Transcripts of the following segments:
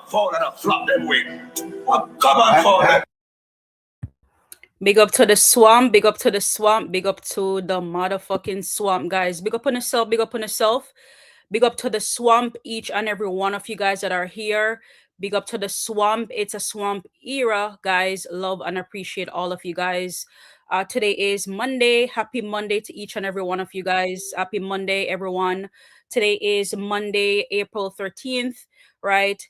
Fall and flop them wing. Come on, fall. Big up to the swamp, big up to the swamp, big up to the motherfucking swamp, guys. Big up on yourself, big up on yourself. Big up to the swamp, each and every one of you guys that are here. Big up to the swamp. It's a swamp era, guys. Love and appreciate all of you guys. Today is Monday. Happy Monday to each and every one of you guys. Happy Monday, everyone. Today is Monday, April 13th, right?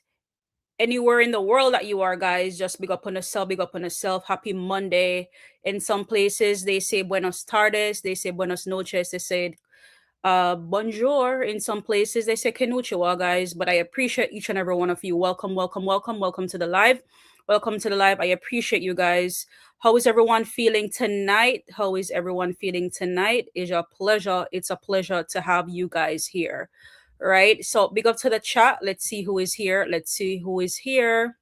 Anywhere in the world that you are, guys, just big up on yourself, big up on yourself. Happy Monday. In some places, they say buenos tardes, they say buenos noches, they say bonjour. In some places, they say konnichiwa, guys. But I appreciate each and every one of you. Welcome, welcome, welcome, welcome to the live. Welcome to the live. I appreciate you guys. How is everyone feeling tonight? How is everyone feeling tonight? It's a pleasure. It's a pleasure to have you guys here. Right. So big up to the chat. Let's see who is here. Let's see who is here.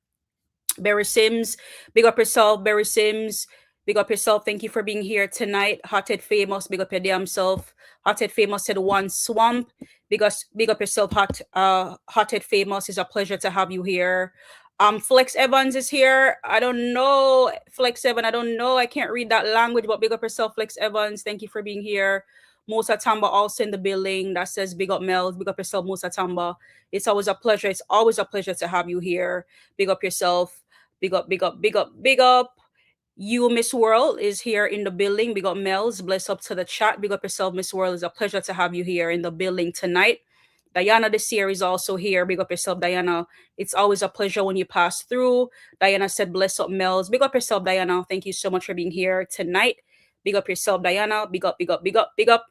Barry Sims, big up yourself. Barry Sims, big up yourself. Thank you for being here tonight. Hothead Famous, big up your damn self. Hothead Famous said one swamp. Big up yourself, Hothead Famous. It's a pleasure to have you here. Flex Evans is here. I don't know, Flex Evans. I don't know. I can't read that language, but big up yourself, Flex Evans. Thank you for being here. Musa Tamba also in the building. That says big up Mellz. Big up yourself, Musa Tamba. It's always a pleasure. It's always a pleasure to have you here. Big up yourself. Big up, big up, big up, big up. You, Miss World, is here in the building. Big up Mellz. Bless up to the chat. Big up yourself, Miss World. It's a pleasure to have you here in the building tonight. Diana this year is also here. Big up yourself, Diana. It's always a pleasure when you pass through. Diana said, bless up, Mellz. Big up yourself, Diana. Thank you so much for being here tonight. Big up yourself, Diana. Big up, big up, big up, big up.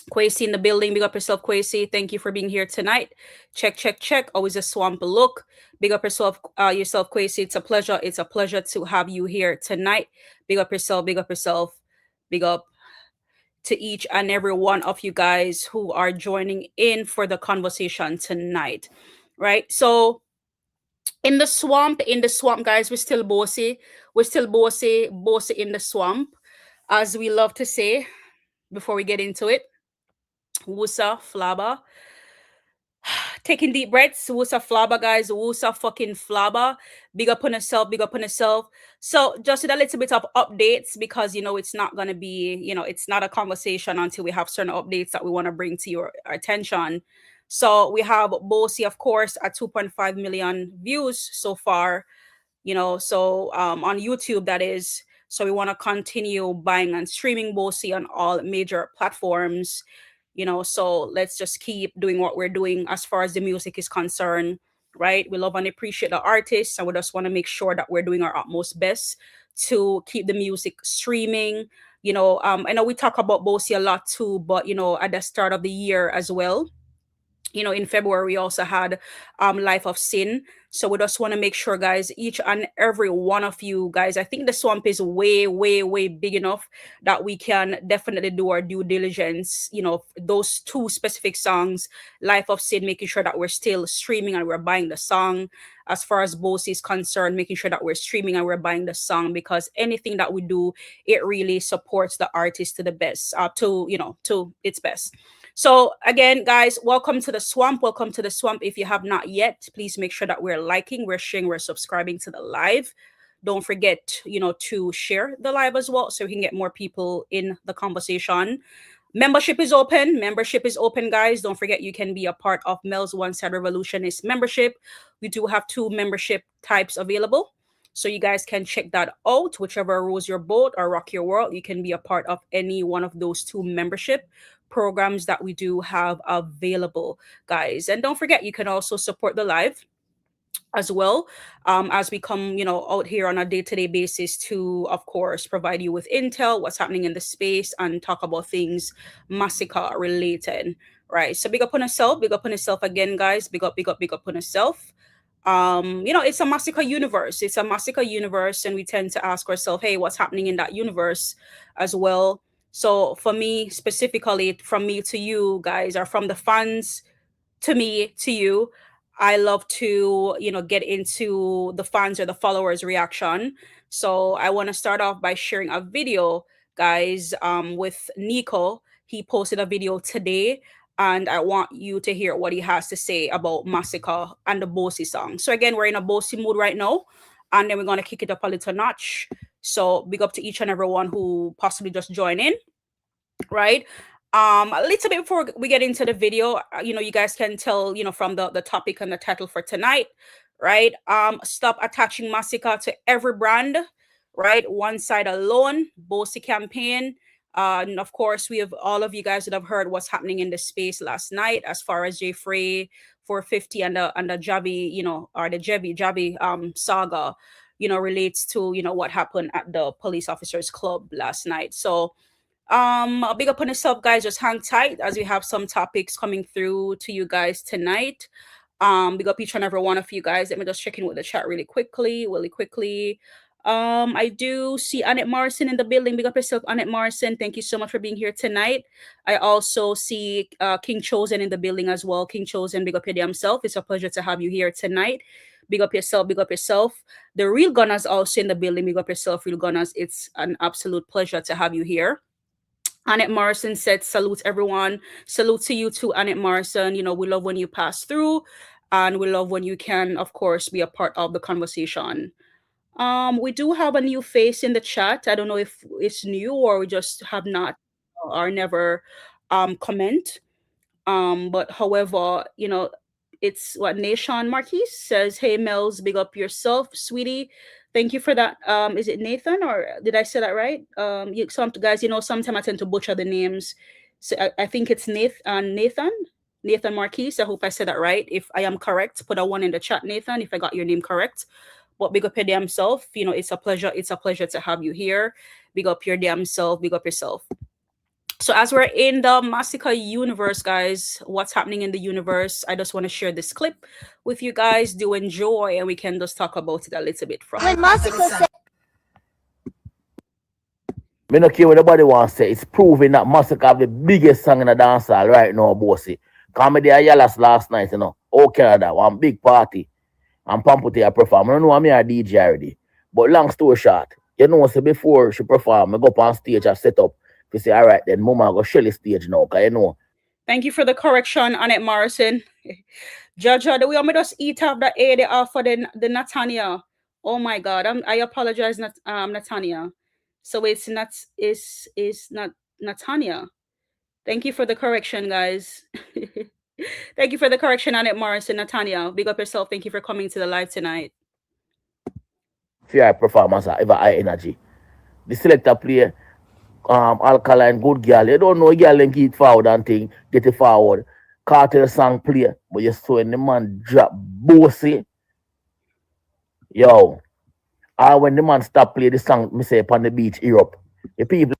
Quasi in the building. Big up yourself, Quasi. Thank you for being here tonight. Check, check, check. Always a swamp look. Big up yourself, Quasi. It's a pleasure. It's a pleasure to have you here tonight. Big up yourself. Big up yourself. Big up to each and every one of you guys who are joining in for the conversation tonight. Right. So in the swamp, guys, we're still bossy. We're still bossy in the swamp, as we love to say before we get into it. Wusa flaba. Taking deep breaths. Wusa flaba, guys. Wusa fucking flaba. Big up on yourself. Big up on yourself. So just with a little bit of updates, because it's not gonna be, it's not a conversation until we have certain updates that we want to bring to your attention. So we have Boasty, of course, at 2.5 million views so far. So on YouTube, that is. So we want to continue buying and streaming Boasty on all major platforms. So let's just keep doing what we're doing as far as the music is concerned, right? We love and appreciate the artists, and we just want to make sure that we're doing our utmost best to keep the music streaming. I know we talk about Boasty a lot too, but at the start of the year as well, in February, we also had Life of Sin. So we just want to make sure, guys, each and every one of you guys, I think the swamp is way, way, way big enough that we can definitely do our due diligence. Those two specific songs, Life of Sin, making sure that we're still streaming and we're buying the song. As far as Boasty is concerned, making sure that we're streaming and we're buying the song, because anything that we do, it really supports the artist to the best, to its best. So again, guys, welcome to the swamp. Welcome to the swamp. If you have not yet, please make sure that we're liking, we're sharing, we're subscribing to the live. Don't forget, to share the live as well, so we can get more people in the conversation. Membership is open. Membership is open, guys. Don't forget, you can be a part of Mellz One Side Revolutionist membership. We do have 2 membership types available. So you guys can check that out. Whichever rules your boat or rock your world, you can be a part of any one of those 2 membership programs that we do have available, guys. And don't forget, you can also support the live as well, as we come out here on a day-to-day basis to, of course, provide you with intel, what's happening in the space, and talk about things Masicka related, right? So big up on yourself again, guys. Big up on yourself. It's a Masicka universe. It's a Masicka universe, and we tend to ask ourselves, hey, what's happening in that universe as well? So for me, specifically, from me to you guys, or from the fans to me to you, I love to, get into the fans or the followers' reaction. So I want to start off by sharing a video, guys, with Nico. He posted a video today and I want you to hear what he has to say about Masicka and the Boasty song. So again, we're in a Boasty mood right now, and then we're gonna kick it up a little notch. So big up to each and everyone who possibly just joined in, right? A little bit before we get into the video, you guys can tell, from the topic and the title for tonight, right? Stop attaching Masicka to every brand, right? One side alone, Boasty campaign. And of course, we have all of you guys that have heard what's happening in the space last night as far as JAII FRAIS 450 and the Jahvy, or the Jahvy saga, relates to what happened at the police officers club last night. So a big up on yourself, guys. Just hang tight as we have some topics coming through to you guys tonight. Big up each and every one of you guys. Let me just check in with the chat really quickly. I do see Annette Morrison in the building. Big up yourself, Annette Morrison. Thank you so much for being here tonight. I also see King Chosen in the building as well. King Chosen, big up your damn self. It's a pleasure to have you here tonight. Big up yourself, big up yourself. The Real Gunners also in the building. Big up yourself, Real Gunners. It's an absolute pleasure to have you here. Annette Morrison said, salute everyone. Salute to you too, Annette Morrison. We love when you pass through, and we love when you can, of course, be a part of the conversation. We do have a new face in the chat. I don't know if it's new or we just have not or never comment. But however, it's what Nation Marquis says. Hey Mellz, big up yourself, sweetie. Thank you for that. Is it Nathan or did I say that right? Some guys, sometimes I tend to butcher the names. So I think it's Nathan Marquis. I hope I said that right. If I am correct, put a one in the chat, Nathan, if I got your name correct. But big up your damn self. It's a pleasure. It's a pleasure to have you here. Big up your damn self. Big up yourself. So as we're in the Masicka universe, guys, what's happening in the universe? I just want to share this clip with you guys. Do enjoy, and we can just talk about it a little bit from. When Masicka said, me no care what nobody wants to say. It's proving that Masicka have the biggest song in the dancehall right now, bossy. Come there Yalas last night, Oh Canada, one big party. And Pampute I perform. I don't know I'm a DJ already. But long story short, say before she perform, I go up on stage and set up. To say, all right, then Mama go shell the stage now, because Thank you for the correction, Annette Morrison. Jaja, the way I'm just eat up the A they offer the Natania. Oh my God, I apologize, Natania. So it's not Natania. Thank you for the correction, guys. Thank you for the correction, Annette Morrison, Natania. Big up yourself. Thank you for coming to the live tonight. Fair performance, ever high energy. The selector play alkaline good girl. You don't know girl and get forward and thing, get it forward. Cartel song play, but you saw when the man drop Boasty. Yo. When the man stop play the song, me say upon the beach, Europe. The people.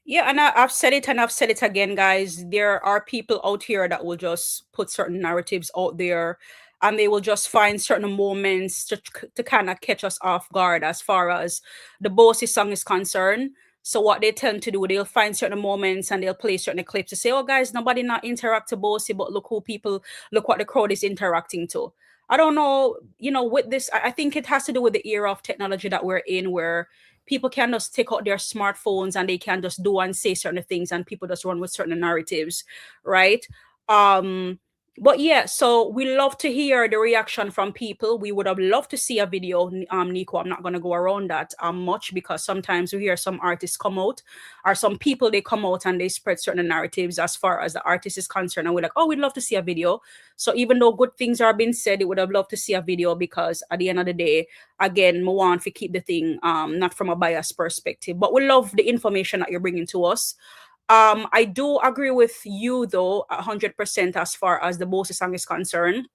Yeah, and I've said it and I've said it again, guys. There are people out here that will just put certain narratives out there, and they will just find certain moments to kind of catch us off guard as far as the Boasty song is concerned. So what they tend to do, they'll find certain moments and they'll play certain clips to say, oh guys, nobody not interact to Boasty, but look what the crowd is interacting to. I don't know, with this, I think it has to do with the era of technology that we're in, where people can just take out their smartphones and they can just do and say certain things, and people just run with certain narratives, right? But yeah, so we love to hear the reaction from people. We would have loved to see a video, Nico. I'm not going to go around that much, because sometimes we hear some artists come out, or some people, they come out and they spread certain narratives as far as the artist is concerned. And we're like, oh, we'd love to see a video. So even though good things are being said, it would have loved to see a video, because at the end of the day, again, we want to keep the thing not from a biased perspective. But we love the information that you're bringing to us. I do agree with you though 100% as far as the Boasty song is concerned.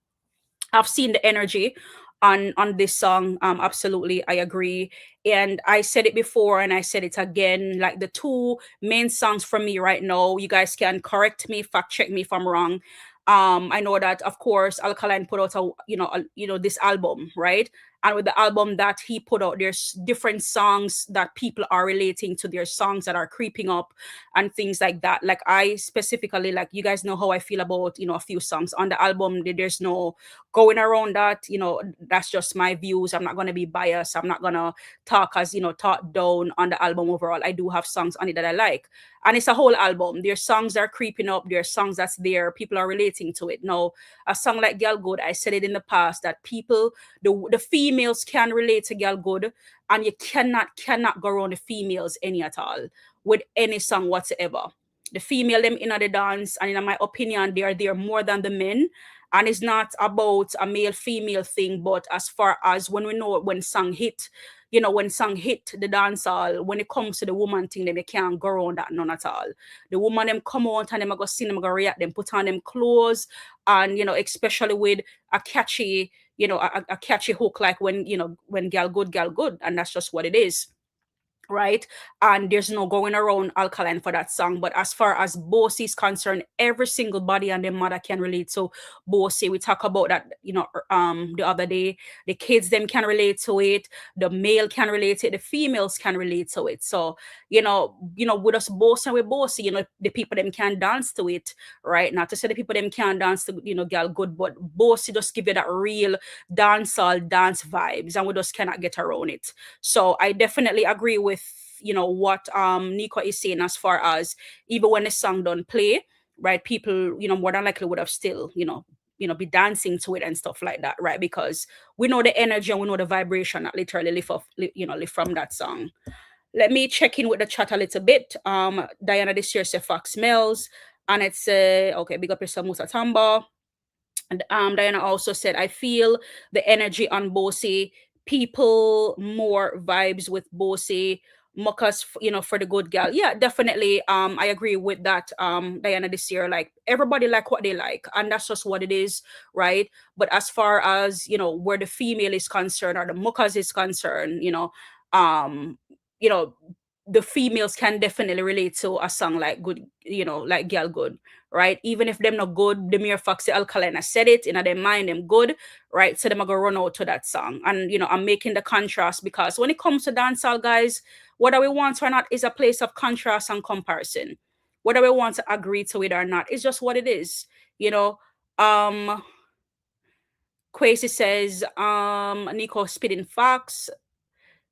I've seen the energy on this song. Absolutely, I agree. And I said it before and I said it again, like the two main songs for me right now, you guys can correct me, fact check me if I'm wrong. I know that of course Alkaline put out this album, right? And with the album that he put out, there's different songs that people are relating to. There's songs that are creeping up and things like that. Like I specifically, like you guys know how I feel about, a few songs on the album. There's no going around that. That's just my views. I'm not going to be biased. I'm not going to talk as, talk down on the album overall. I do have songs on it that I like. And it's a whole album. There's songs that are creeping up. There's songs that's there. People are relating to it. Now, a song like Girl Good, I said it in the past that people, the females can relate to Girl Good, and you cannot go around the females any at all with any song whatsoever. The female them in the dance, and in my opinion, they are there more than the men. And it's not about a male-female thing, but as far as when we know when song hit, when song hit the dance hall, when it comes to the woman thing, them you can't go around that none at all. The woman them come out and them go sing, them go react, them put on them clothes, and especially with a catchy, a catchy hook like when Girl Good, and that's just what it is. Right, and there's no going around alkaline for that song. But as far as Boasty is concerned, every single body and their mother can relate to Boasty. We talk about that the other day. The kids them can relate to it, the male can relate to it, the females can relate to it. So with us Boasty, the people them can dance to it, right? Not to say the people them can dance to Girl Good, but Boasty just give you that real dance vibes, and we just cannot get around it. So I definitely agree with what Nico is saying, as far as even when the song don't play, right, people more than likely would have still be dancing to it and stuff like that, right? Because we know the energy and we know the vibration that literally lift from that song. Let me check in with the chat a little bit. Diana this year said Fox Mellz, and it's okay, big up yourself Musa Tamba. And Diana also said, I feel the energy on Boasty, people more vibes with Boasty, Muckus, for the good girl. Yeah, definitely. I agree with that. Diana this year, like everybody like what they like, and that's just what it is, right? But as far as where the female is concerned or the Muckus is concerned, the females can definitely relate to a song like good, like Girl Good, right? Even if them not good, the mere fact the alkaline I said it in their mind them good, right? So them are gonna run out to that song. And I'm making the contrast because when it comes to dancehall, guys, whether we want or not is a place of contrast and comparison. Whether we want to agree to it or not, it's just what it is. Quasi says, Nico spitting facts.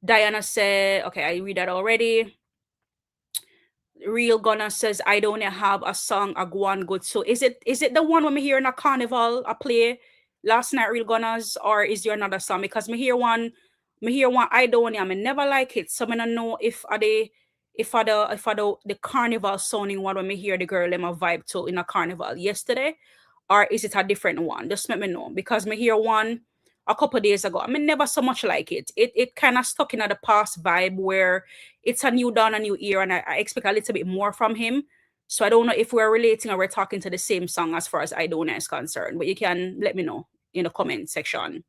Diana said, okay, I read that already. Real Gunner says, I don't have a song a one good. So is it the one when we hear in a carnival a play last night, Real Gunners, or is there another song? Because me hear one I don't I never like it. So I don't know if the carnival sounding one when me hear the girl them a vibe to in a carnival yesterday, or is it a different one? Just let me know, because me hear one a couple of days ago. I mean, never so much like it. It kind of stuck in the past vibe where it's a new dawn, a new era, and I expect a little bit more from him. So I don't know if we're relating or we're talking to the same song as far as I Don't Know is concerned. But you can let me know in the comment section.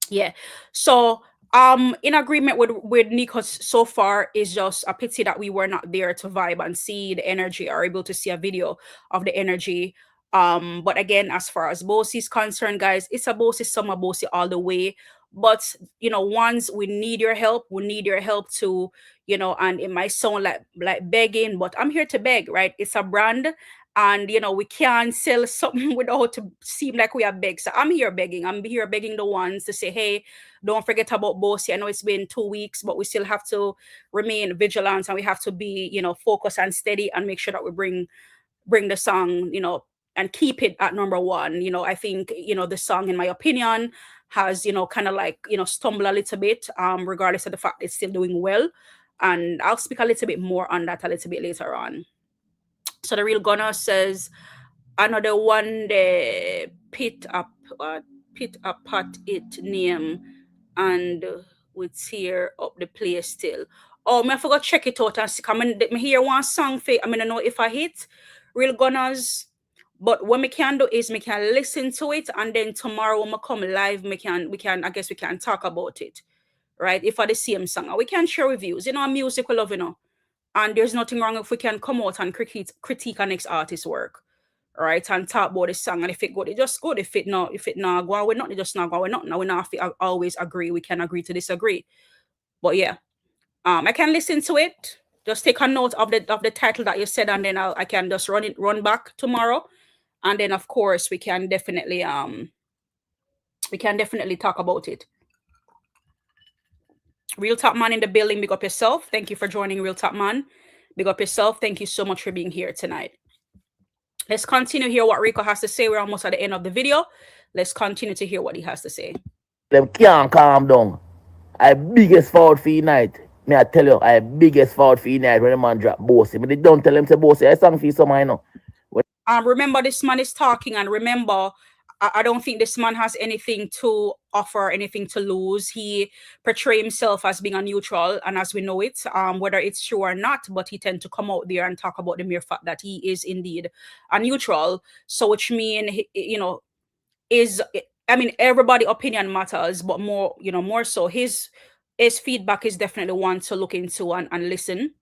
Yeah. So in agreement with Nikos so far, is just a pity that we were not there to vibe and see the energy, or able to see a video of the energy. But again, as far as Boasty is concerned, guys, it's a Boasty summer, Boasty all the way. But once we need your help, to, and it might sound like begging, but I'm here to beg, right? It's a brand, and we can't sell something without to seem like we are beg. So I'm here begging. I'm here begging the ones to say, hey, don't forget about Boasty. I know it's been 2 weeks, but we still have to remain vigilant, and we have to be, focused and steady, and make sure that we bring the song, and keep it at number one. I think, the song, in my opinion, has, kind of like, stumbled a little bit, regardless of the fact it's still doing well. And I'll speak a little bit more on that a little bit later on. So the Real Gunner says, another one, the pit up pot it name, and we tear up the place still. Oh, I forgot check it out and see. Me hear one song for, I don't know if I hit Real Gunners. But what we can do is we can listen to it, and then tomorrow when we come live, we can talk about it, right? If I the same song, we can share reviews. Music we love, and there's nothing wrong if we can come out and critique our next artist's work, right, and talk about the song. And if it good, it just good. If it not go on, we're not, it just not go. We're not. Now we not have to always agree. We can agree to disagree. But yeah, I can listen to it. Just take a note of the title that you said, and then I can just run back tomorrow, and then of course we can definitely talk about it. Real Top Man in the building, big up yourself. Thank you for joining, Real Top Man. Big up yourself. Thank you so much for being here tonight. Let's continue to hear what Rico has to say. We're almost at the end of the video. Let's continue to hear what he has to say. Them can't calm down. I biggest fault for night. Me I tell you, I biggest fault for night when the man drop Boasty. But they don't tell him to Boasty. I sang for you some, I know. Remember, this man is talking, and remember, I don't think this man has anything to offer, anything to lose. He portrays himself as being a neutral, and as we know it, whether it's true or not, but he tends to come out there and talk about the mere fact that he is indeed a neutral. So, which means, you know, everybody opinion matters, but more so his feedback is definitely one to look into and listen,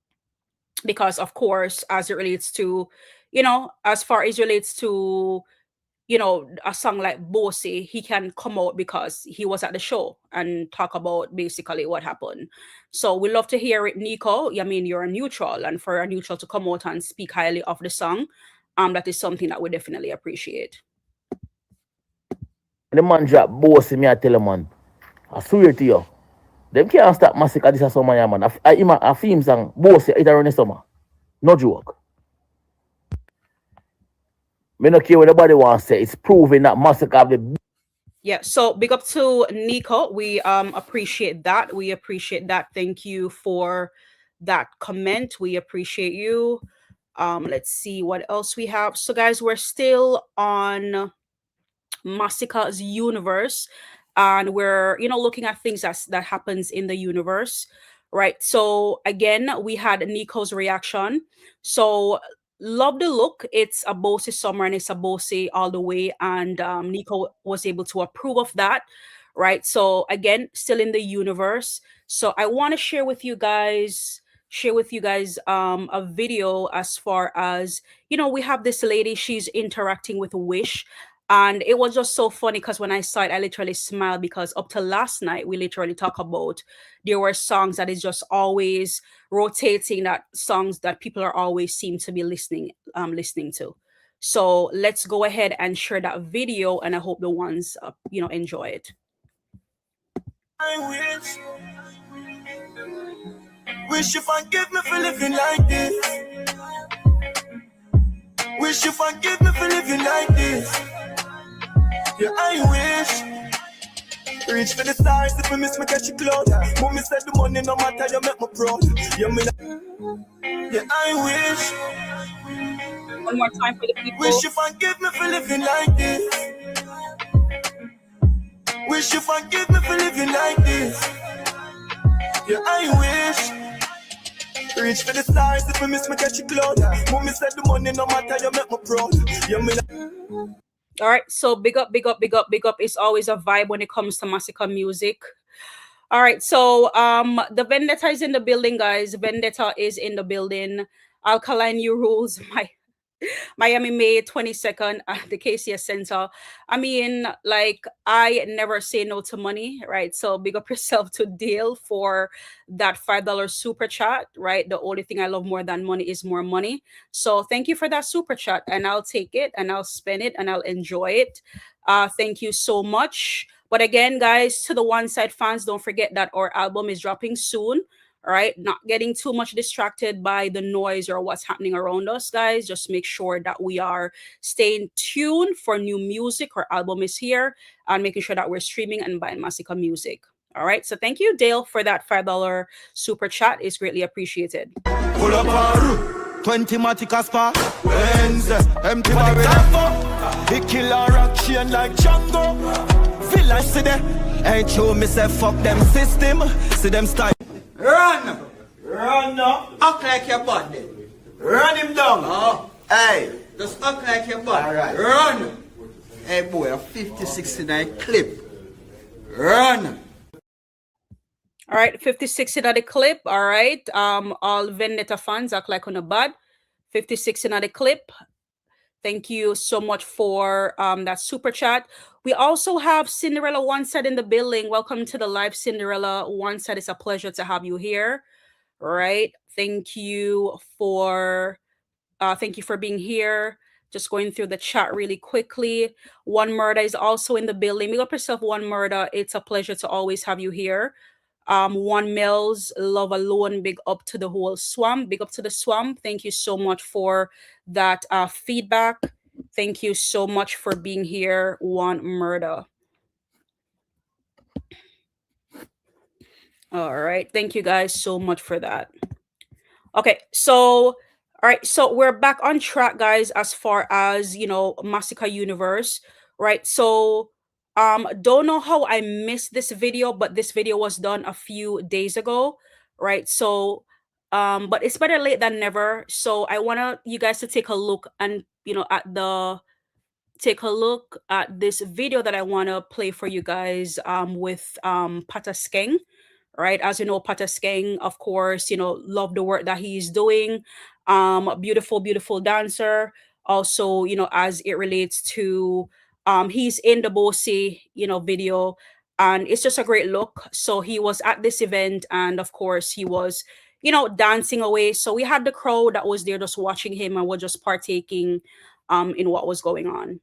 because of course, as it relates to, as far as relates to, a song like Boasty, he can come out because he was at the show and talk about basically what happened. So we love to hear it, Nico. I mean, you're a neutral, and for a neutral to come out and speak highly of the song, that is something that we definitely appreciate. The man drop Boasty, me I tell him, man. I swear to you. Them can't stop Masicka this summer, yeah, man. A theme song, Boasty, it around the summer. No joke. Me no care what nobody wants to say. It's proving that Masicka have the... Yeah, so big up to Nico. We appreciate that. We appreciate that. Thank you for that comment. We appreciate you. Let's see what else we have. So guys, we're still on Masicka's universe, and we're looking at things that happens in the universe, right? So again, we had Nico's reaction. So love the look. It's a Boasty summer, and it's a Boasty all the way, and Nico was able to approve of that, right? So again, still in the universe. So I want to share with you guys a video, as far as we have this lady, she's interacting with Wish. And it was just so funny because when I saw it, I literally smiled, because up to last night, we literally talk about there were songs that is just always rotating, that songs that people are always seem to be listening to. So let's go ahead and share that video, and I hope the ones enjoy it. I wish you forgive me for living like this. Wish you forgive me for living like this. Yeah, I wish. Reach for the stars if we miss me, catch you close. Mommy said the money no matter, you make me proud. Yeah, I wish. One more time for the people. Wish you forgive me for living like this. Wish you forgive me for living like this. Yeah, I wish. Reach for the stars if we miss me, catch you close. Mommy said the money no matter, you make me proud. Yeah, all right, so big up. It's always a vibe when it comes to Masicka music. All right, so the Vendetta is in the building, guys. Vendetta is in the building. Alkaline New Rules, Miami May 22nd at the KCS Center. I mean, like, I never say no to money, right? So big up yourself to Dale for that $5 super chat, right? The only thing I love more than money is more money. So thank you for that super chat, and I'll take it and I'll spend it and I'll enjoy it. Thank you so much. But again, guys, to the One Side fans, don't forget that our album is dropping soon. All right, not getting too much distracted by the noise or what's happening around us, guys. Just make sure that we are staying tuned for new music. Our album is here, and making sure that we're streaming and buying Masicka music. All right, so thank you, Dale, for that $5 super chat. It's greatly appreciated. Pull up our 20 Matica Spa, Benz, empty barrel, the killer rock chain like Django. Villa see them, ain't true, me say fuck them system, see them style. Run! Run now! Act like your body. Run him down! Oh. Hey! Just act like your body. Alright. Run! Hey boy, a 50-69 clip. Run! Alright, 56 in the clip. Alright. All Vendetta fans act like on a bad. 56 in the clip. Thank you so much for that super chat. We also have Cinderella One Set in the building. Welcome to the live, Cinderella One Set. It's a pleasure to have you here. Right. Thank you for being here. Just going through the chat really quickly. One Murder is also in the building. Big up yourself, One Murder. It's a pleasure to always have you here. One Mellz, Love Alone, big up to the whole swamp. Big up to the swamp. Thank you so much for that feedback. Thank you so much for being here, One Murder. All right. Thank you guys so much for that. Okay, so all right, so we're back on track, guys, as far as Masicka universe, right? So don't know how I missed this video, but this video was done a few days ago, right? So but it's better late than never. So I want you guys to take a look and take a look at this video that I want to play for you guys with Pata Skeng. Right, as you know, Pata Skeng, of course, love the work that he's doing. Beautiful dancer. Also, as it relates to he's in the Boasty, video, and it's just a great look. So he was at this event, and of course he was dancing away. So we had the crowd that was there just watching him, and we're just partaking in what was going on.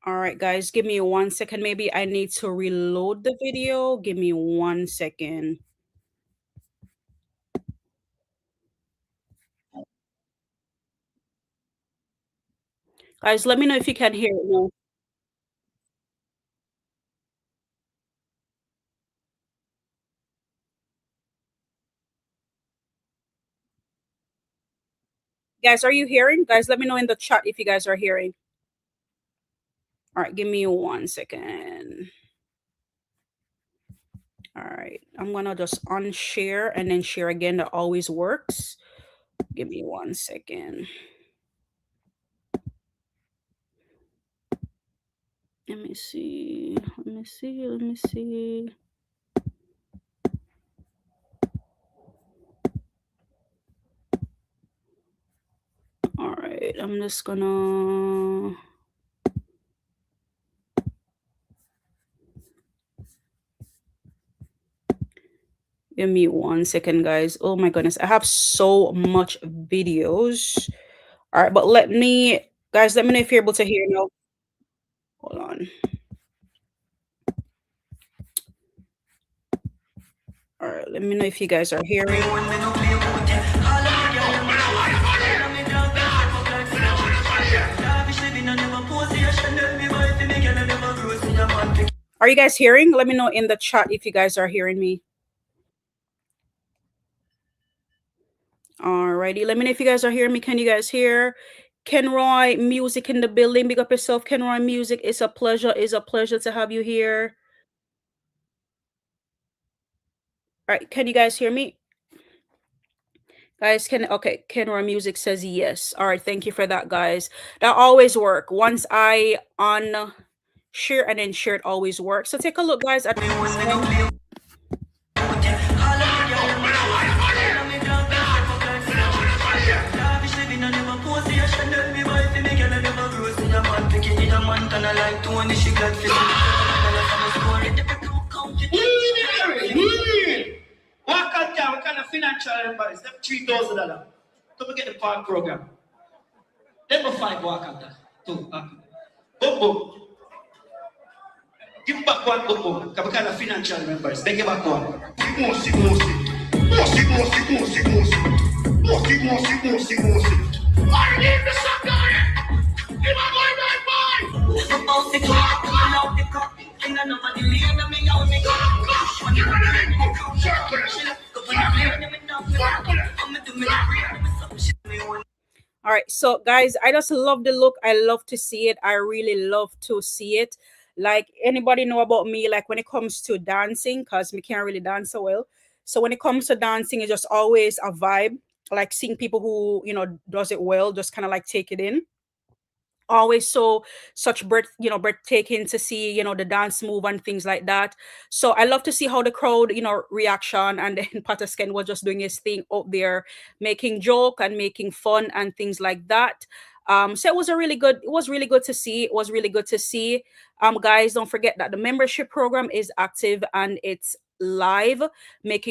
All right, guys, give me 1 second. Maybe I need to reload the video. Give me 1 second. Guys, let me know if you can hear it now. Guys, are you hearing? Guys, let me know in the chat if you guys are hearing. All right, give me 1 second. All right, I'm gonna just unshare and then share again. That always works. Give me 1 second. Let me see. All right, I'm just gonna... Give me 1 second, guys. Oh my goodness, I have so much videos. All right, but let me know if you're able to hear now. Hold on. All right, let me know if you guys are hearing. Are you guys hearing? Let me know in the chat if you guys are hearing me. Alrighty, let me know if you guys are hearing me. Can you guys hear? Kenroy Music in the building. Big up yourself, Kenroy Music. It's a pleasure to have you here. All right, can you guys hear me? Guys, okay, Kenroy Music says yes. All right, thank you for that, guys. That always work. Once I share and then share, it always works. So take a look, guys, at What kind of financial advice? Them $3,000 to get the park program. Then we find walk out that. Two. Boom. Give back one boom. What kind of financial members? Then give back one. Moosey. Why leave the sucker here? Give my boy my boy. About the clock, out the clock. And I know what the lead of me on me. All right. So guys, I just love the look. I love to see it. I really love to see it. Like anybody know about me, like when it comes to dancing, because me can't really dance so well. So when it comes to dancing, it's just always a vibe. Like seeing people who, does it well, just kind of like take it in. Always so such breathtaking to see, the dance move and things like that. So I love to see how the crowd, reaction, and then Patasken was just doing his thing out there, making joke and making fun and things like that. So it was really good to see. It was really good to see. Guys, don't forget that the membership program is active and it's live. Make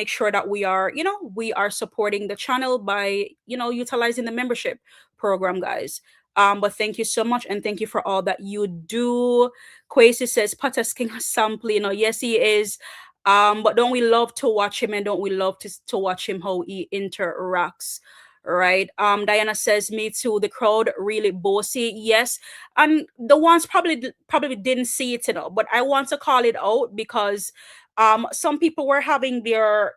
sure that we are supporting the channel by utilizing the membership program, guys. But thank you so much, and thank you for all that you do. Kwesi says Patas King has sample, yes, he is. But don't we love to watch him, and don't we love to watch him how he interacts, right? Diana says, me too. The crowd really bossy, yes. And the ones probably didn't see it, but I want to call it out because some people were having their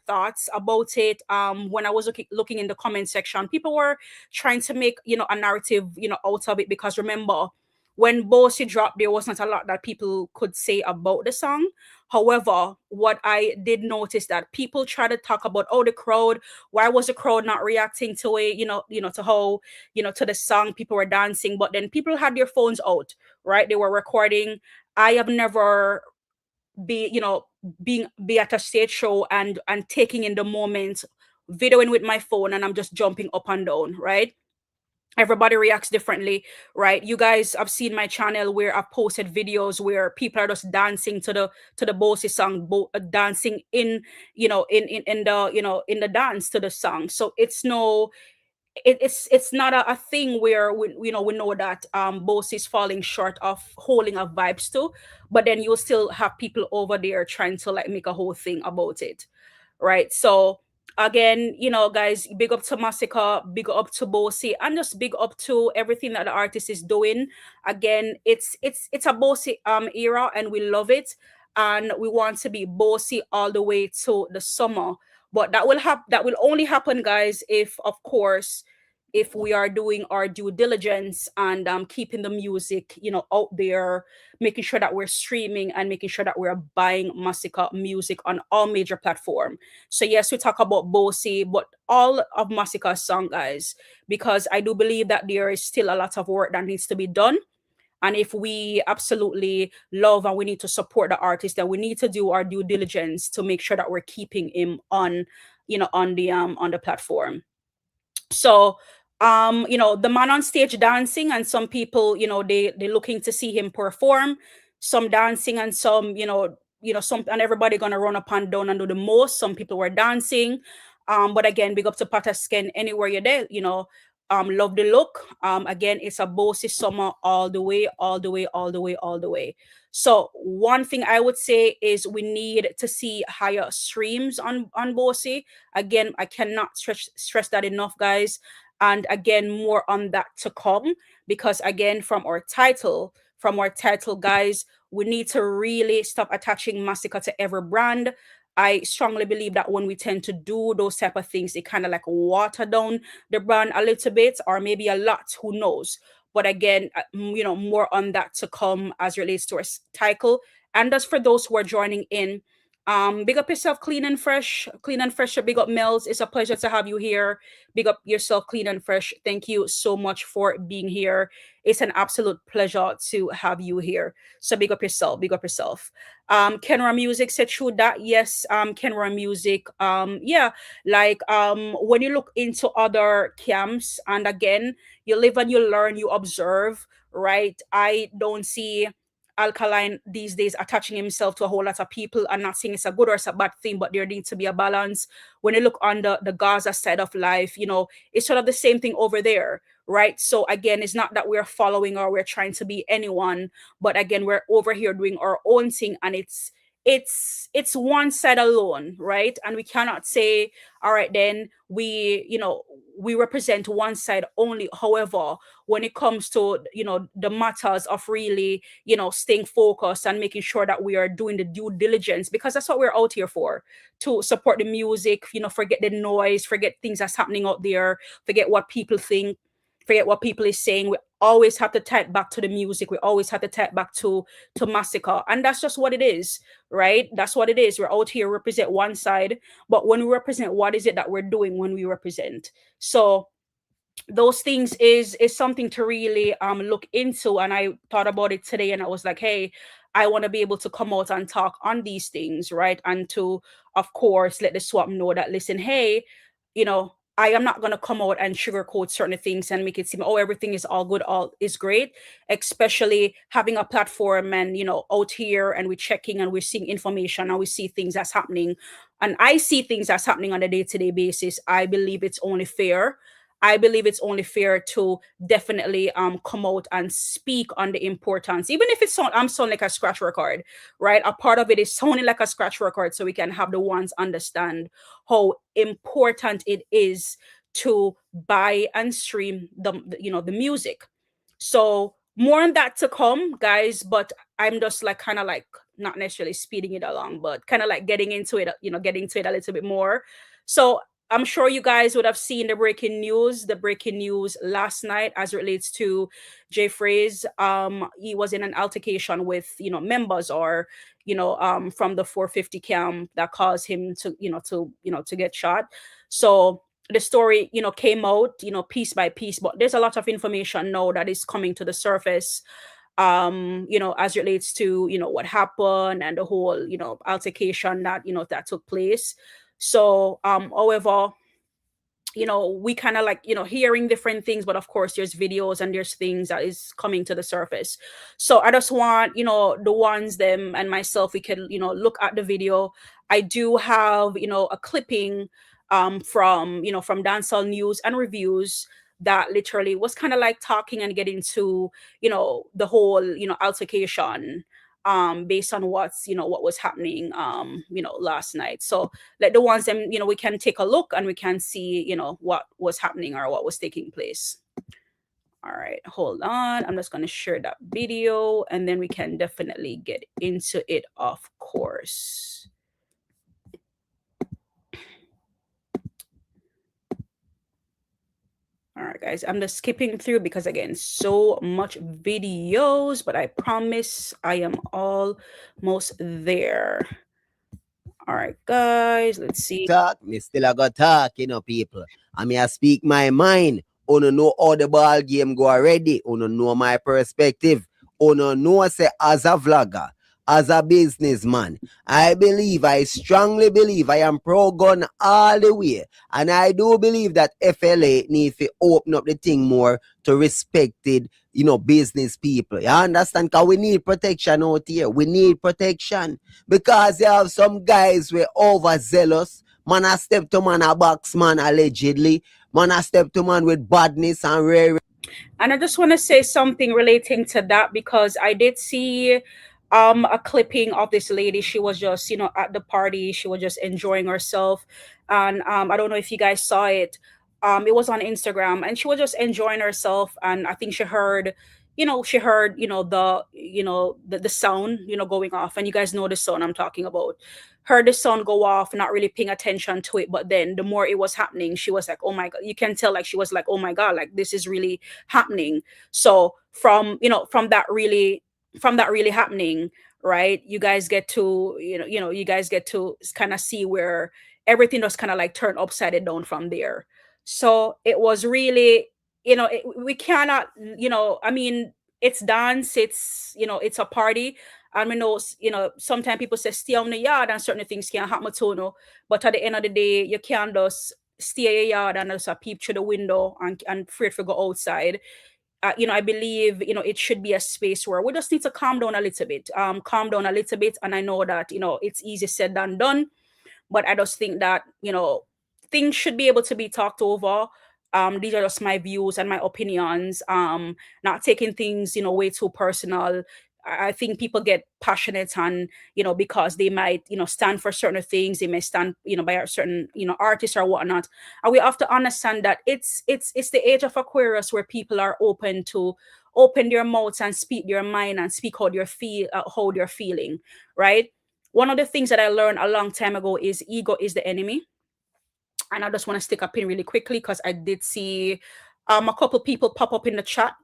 thoughts about it. When I was looking in the comment section, people were trying to make a narrative out of it, because remember, when Boasty dropped, there was not a lot that people could say about the song. However, what I did notice that people try to talk about, the crowd, why was the crowd not reacting to it, to how, to the song, people were dancing, but then people had their phones out, right? They were recording. I have never be at a stage show and taking in the moment, videoing with my phone, and I'm just jumping up and down, right? Everybody reacts differently, right? You guys have seen my channel where I've posted videos where people are just dancing to the Boasty song, dancing in in the dance to the song. So it's not a thing where we know that Boasty is falling short of holding a vibes to, but then you'll still have people over there trying to like make a whole thing about it, right? So again, guys, big up to Masicka, big up to Boasty, and just big up to everything that the artist is doing. Again, it's a Boasty era, and we love it, and we want to be Boasty all the way to the summer. But that will only happen, guys, if of course, if we are doing our due diligence and keeping the music out there, making sure that we're streaming and making sure that we're buying Masicka music on all major platforms. So yes, we talk about Boasty, but all of Masicka's song, guys, because I do believe that there is still a lot of work that needs to be done. And if we absolutely love and we need to support the artist, then we need to do our due diligence to make sure that we're keeping him on on the platform. So the man on stage dancing, and some people they're looking to see him perform, some dancing, and some some, and everybody gonna run up and down and do the most. Some people were dancing, but again, big up to Patasken anywhere you're there, love the look. Again, it's a Boasty summer all the way, all the way, all the way, all the way. So one thing I would say is we need to see higher streams on Boasty. Again, I cannot stress that enough, guys. And again, more on that to come, because again, from our title, guys, we need to really stop attaching Masicka to every brand. I strongly believe that when we tend to do those type of things, it kind of like water down the brand a little bit, or maybe a lot, who knows. But again, more on that to come as relates to our title. And as for those who are joining in, big up yourself, Clean and Fresh. Big up Mellz. It's a pleasure to have you here. Big up yourself, Clean and Fresh. Thank you so much for being here. It's an absolute pleasure to have you here. So big up yourself. Kenra Music said true that. Yes, Kenra Music. Yeah, like when you look into other camps, and again, you live and you learn, you observe, right? I don't see Alkaline these days attaching himself to a whole lot of people. I'm not saying it's a good or it's a bad thing, but there needs to be a balance. When you look on the Gaza side of life, it's sort of the same thing over there, right? So again, it's not that we're following or we're trying to be anyone, but again, we're over here doing our own thing, and it's one side alone, right? And we cannot say, all right, then we, we represent one side only. However, when it comes to, the matters of really, staying focused and making sure that we are doing the due diligence, because that's what we're out here for, to support the music, forget the noise, forget things that's happening out there, forget what people think, forget what people is saying. We always have to tie it back to the music. We always have to tie it back to Masicka. And that's just what it is, right? That's what it is. We're out here represent one side, but when we represent, what is it that we're doing when we represent? So those things is something to really look into. And I thought about it today, and I was like, hey, I want to be able to come out and talk on these things, right? And to, of course, let the swap know that, listen, hey, I am not going to come out and sugarcoat certain things and make it seem, oh, everything is all good, all is great, especially having a platform and, out here, and we're checking and we're seeing information and we see things that's happening. And I see things that's happening on a day-to-day basis. I believe it's only fair. I believe it's only fair to definitely come out and speak on the importance, even if I'm sounding like a scratch record, right? A part of it is sounding like a scratch record, so we can have the ones understand how important it is to buy and stream the music. So more on that to come, guys, but I'm just like kind of like not necessarily speeding it along, but kind of like getting into it a little bit more. So I'm sure you guys would have seen the breaking news last night as it relates to JAII FRAIS. He was in an altercation with, members or, from the 450 camp that caused him to get shot. So the story, came out, piece by piece, but there's a lot of information now that is coming to the surface, as it relates to, what happened and the whole, altercation that, that took place. So, however, we kind of like, hearing different things, but of course there's videos and there's things that is coming to the surface. So I just want, the ones, them and myself, we can, look at the video. I do have, a clipping from Dancehall News and Reviews that literally was kind of like talking and getting to, the whole, altercation based on what was happening last night. So like the ones them, we can take a look and we can see what was happening or what was taking place. All right, hold on, I'm just going to share that video and then we can definitely get into it, of course. All right, guys, I'm just skipping through because, again, so much videos, but I promise I am almost there. All right, guys, let's see. Talk, me still a go talk, people. I mean, I speak my mind. Uno know how the ball game go already. Uno know my perspective. Uno know, say, as a vlogger, as a businessman, I strongly believe, I am pro-gun all the way. And I do believe that FLA needs to open up the thing more to respected, business people. You understand? Because we need protection out here. We need protection. Because you have some guys who are overzealous. Man, I step to man a box man allegedly. Man, I step to man with badness and rare. And I just want to say something relating to that, because I did see a clipping of this lady. She was just, at the party. She was just enjoying herself. And I don't know if you guys saw it. It was on Instagram, and she was just enjoying herself. And I think she heard, the sound, going off. And you guys know the sound I'm talking about. Heard the sound go off, not really paying attention to it. But then the more it was happening, she was like, oh my God. You can tell, like, she was like, oh my God, like, this is really happening. So from that really happening, right, you guys get to kind of see where everything was kind of like turned upside down from there. So it was really, we cannot, I mean, it's dance, it's, it's a party. And we know, sometimes people say stay on the yard and certain things can't happen to you, but at the end of the day, you can't just stay in your yard and just peep through the window and afraid to go outside. I believe, it should be a space where we just need to calm down a little bit. And I know that, it's easy said than done, but I just think that, things should be able to be talked over. These are just my views and my opinions, not taking things, way too personal. I think people get passionate and, because they might, stand for certain things. They may stand, by a certain, artists or whatnot. And we have to understand that it's the age of Aquarius where people are open to open their mouths and speak their mind and speak how they're feeling, right? One of the things that I learned a long time ago is ego is the enemy. And I just want to stick a pin really quickly because I did see a couple people pop up in the chat.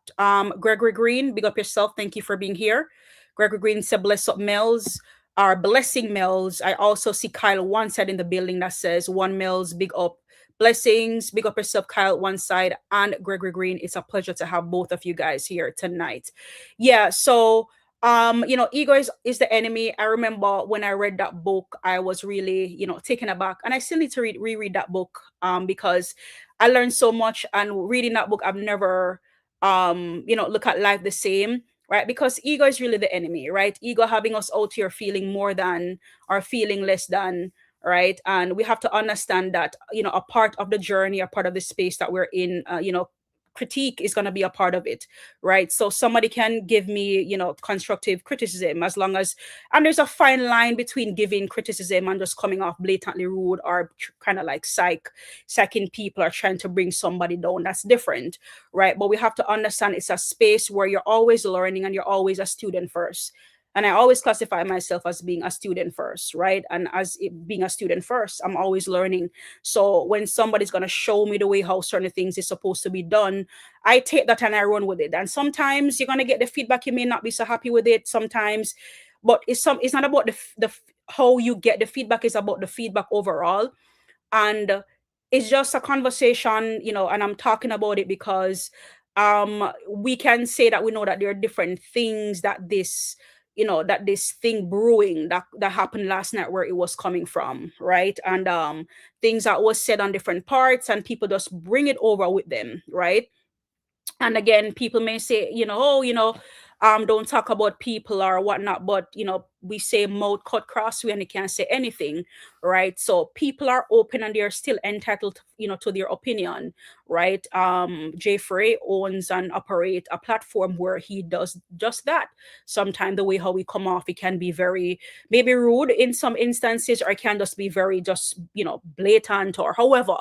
Gregory Green, big up yourself. Thank you for being here. Gregory Green said, bless up Mellz, are blessing Mellz. I also see Kyle one side in the building that says one Mellz, big up. Blessings, big up yourself, Kyle one side, and Gregory Green. It's a pleasure to have both of you guys here tonight. Yeah, so ego is the enemy. I remember when I read that book, I was really, taken aback, and I still need to reread that book because I learned so much. And reading that book, I've never look at life the same, right? Because ego is really the enemy, right? Ego having us out here feeling more than or feeling less than, right? And we have to understand that, a part of the journey, a part of the space that we're in, critique is going to be a part of it, right? So somebody can give me, constructive criticism, as long as, and there's a fine line between giving criticism and just coming off blatantly rude or kind of like psyching people or trying to bring somebody down. That's different, right? But we have to understand it's a space where you're always learning and you're always a student first. And I always classify myself as being a student first, right? And as being a student first, I'm always learning. So when somebody's going to show me the way how certain things is supposed to be done, I take that and I run with it. And sometimes you're going to get the feedback. You may not be so happy with it sometimes, but it's not about the how you get the feedback. It's about the feedback overall. And it's just a conversation, and I'm talking about it because we can say that we know that there are different things that this thing brewing that happened last night, where it was coming from, right? And things that was said on different parts, and people just bring it over with them, right? And again, people may say, don't talk about people or whatnot, but we say mouth cut crossway and you can't say anything, right? So people are open and they're still entitled, to their opinion, right? JAII FRAIS owns and operates a platform where he does just that. Sometimes the way how we come off, it can be very maybe rude in some instances, or it can just be very blatant or however.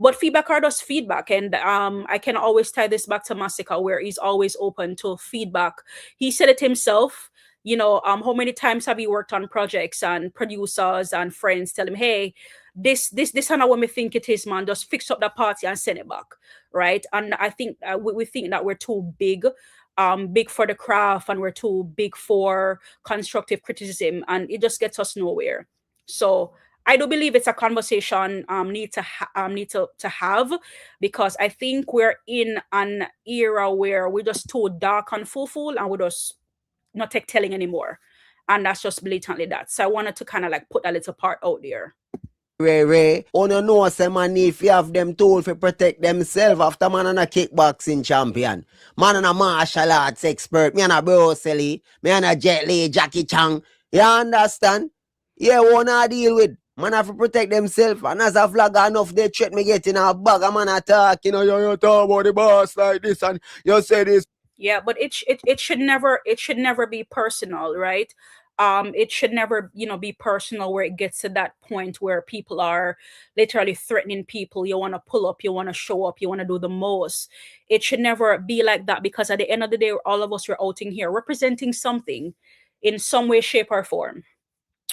But feedback are just feedback. And I can always tie this back to Masicka, where he's always open to feedback. He said it himself. How many times have you worked on projects and producers and friends tell him, hey, this is not what we think it is, man. Just fix up the party and send it back, right? And I think we think that we're too big for the craft, and we're too big for constructive criticism, and it just gets us nowhere. So I do believe it's a conversation need to have, because I think we're in an era where we're just too dark and full, and we're just not tech telling anymore, and that's just blatantly that. So I wanted to kind of like put that little part out there. Ray, know say man, if you have them tool to protect themselves after man and a kickboxing champion, man and a martial arts expert, me and a Bruce Lee, me and a Jet Li, Jackie Chan, you understand? Yeah, wanna deal with. Man have to protect themselves, and as a vlogger enough they threat me getting a bag of man attack, you talk about the boss like this and you say this. Yeah, but it should never be personal, right? It should never, be personal where it gets to that point where people are literally threatening people. You want to pull up, you want to show up, you want to do the most. It should never be like that, because at the end of the day, all of us are out in here representing something in some way, shape, or form.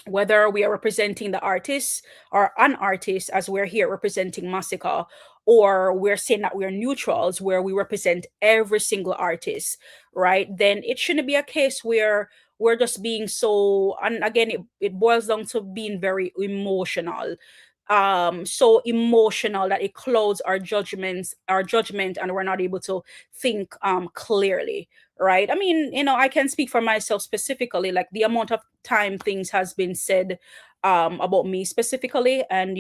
Whether we are representing the artist or an artist, as we're here representing Masicka, or we're saying that we're neutrals, where we represent every single artist, right? Then it shouldn't be a case where we're just being so, and again, it boils down to being very emotional. So emotional that it clouds our judgment, and we're not able to think clearly, right? I mean, I can speak for myself specifically, like the amount of time things has been said about me specifically, and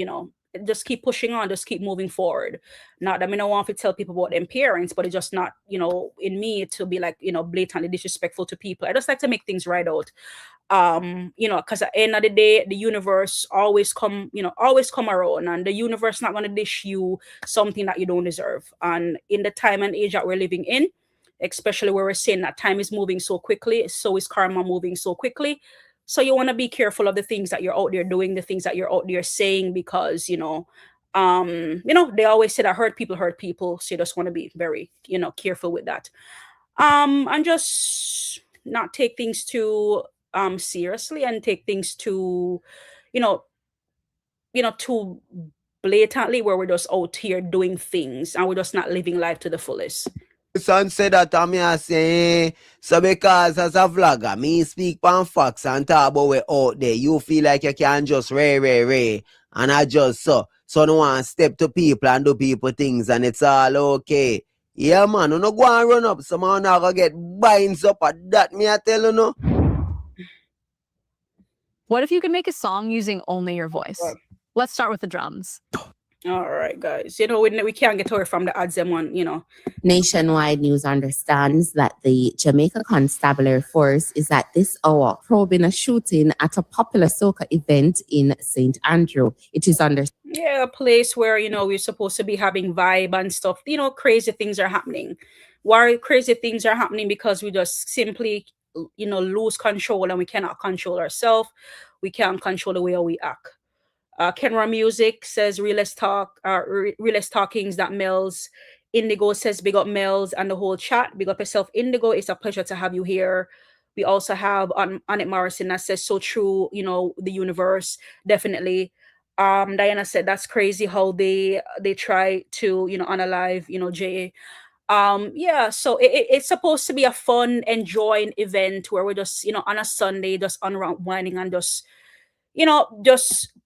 just keep pushing on, just keep moving forward. Not that I don't want to tell people about them parents, but it's just not, in me to be like, blatantly disrespectful to people. I just like to make things right out. Because at the end of the day, the universe always come around, and the universe not going to dish you something that you don't deserve. And in the time and age that we're living in, especially where we're saying that time is moving so quickly, so is karma moving so quickly. So you want to be careful of the things that you're out there doing, the things that you're out there saying, because they always say that hurt people, so you just want to be very careful with that, and just not take things too seriously, and take things too too blatantly, where we're just out here doing things and we're just not living life to the fullest. Son said that I say, so because as a vlogger, me speak on facts and talk about we out there, you feel like you can just ray, and I just so no one step to people and do people things and it's all okay. Yeah, man, you no go and run up, so man not gonna get binds up at that, me I tell you no. What if you could make a song using only your voice? Let's start with the drums. All right, guys. We can't get away from the ads them one, Nationwide News understands that the Jamaica Constabulary Force is at this hour probing a shooting at a popular soca event in St. Andrew. It is yeah, a place where, we're supposed to be having vibe and stuff. Crazy things are happening. Why crazy things are happening? Because we just simply, lose control, and we cannot control ourselves. We can't control the way we act. Kenra Music says realist talkings that Mellz. Indigo says big up Mellz and the whole chat. Big up yourself, Indigo. It's a pleasure to have you here. We also have Annette Morrison that says so true, the universe, definitely. Diana said that's crazy how they try to unalive JAII. Yeah, so it's supposed to be a fun, enjoying event where we're just on a Sunday just unwinding and just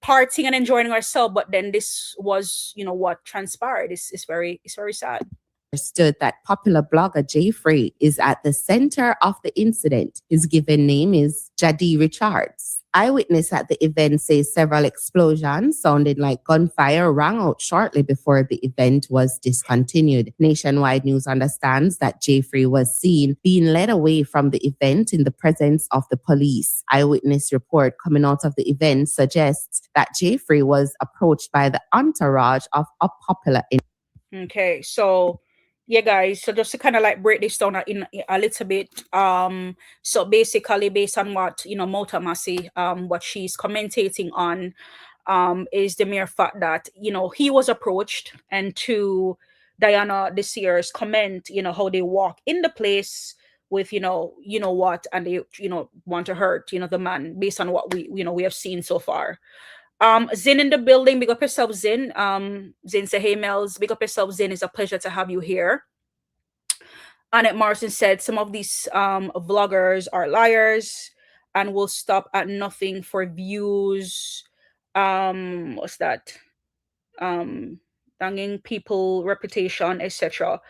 partying and enjoying ourselves. But then this was what transpired. It's very sad. understood that popular blogger JAII is at the center of the incident. His given name is Jahvy Richards. Eyewitness at the event says several explosions sounded like gunfire rang out shortly before the event was discontinued. Nationwide News understands that JAII was seen being led away from the event in the presence of the police. Eyewitness report coming out of the event suggests that JAII was approached by the entourage of a popular. Okay, so yeah, guys, so just to kind of like break this down in a little bit, so basically based on what Mota Masi, what she's commentating on, is the mere fact that he was approached, and to Diana this year's comment, how they walk in the place with what, and they want to hurt the man based on what we have seen so far. Zin in the building, big up yourself, Zin. Zin say, hey Mellz, big up yourself, Zin. It's a pleasure to have you here. Annette Morrison said some of these vloggers are liars and will stop at nothing for views. What's that? Banging people, reputation, etc.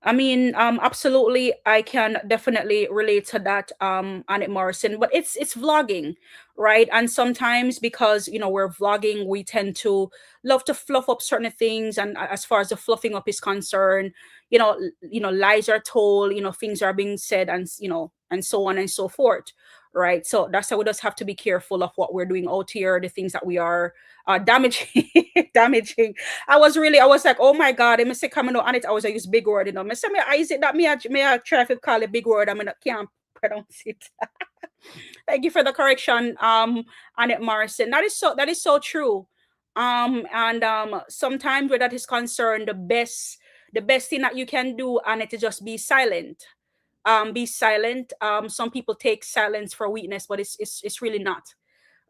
I mean, absolutely, I can definitely relate to that, Annette Morrison, but it's vlogging, right? And sometimes because, we're vlogging, we tend to love to fluff up certain things. And as far as the fluffing up is concerned, lies are told, things are being said, and, and so on and so forth, right? So that's why we just have to be careful of what we're doing out here, the things that we are damaging. I was like, oh my God, I say coming on it. I was use big word, I say, is it that me I try to call it big word? I can't pronounce it. Thank you for the correction, Annette Morrison. That is so true. And sometimes where that is concerned, the best thing that you can do, Annette, is just be silent. Be silent. Some people take silence for weakness, but it's really not,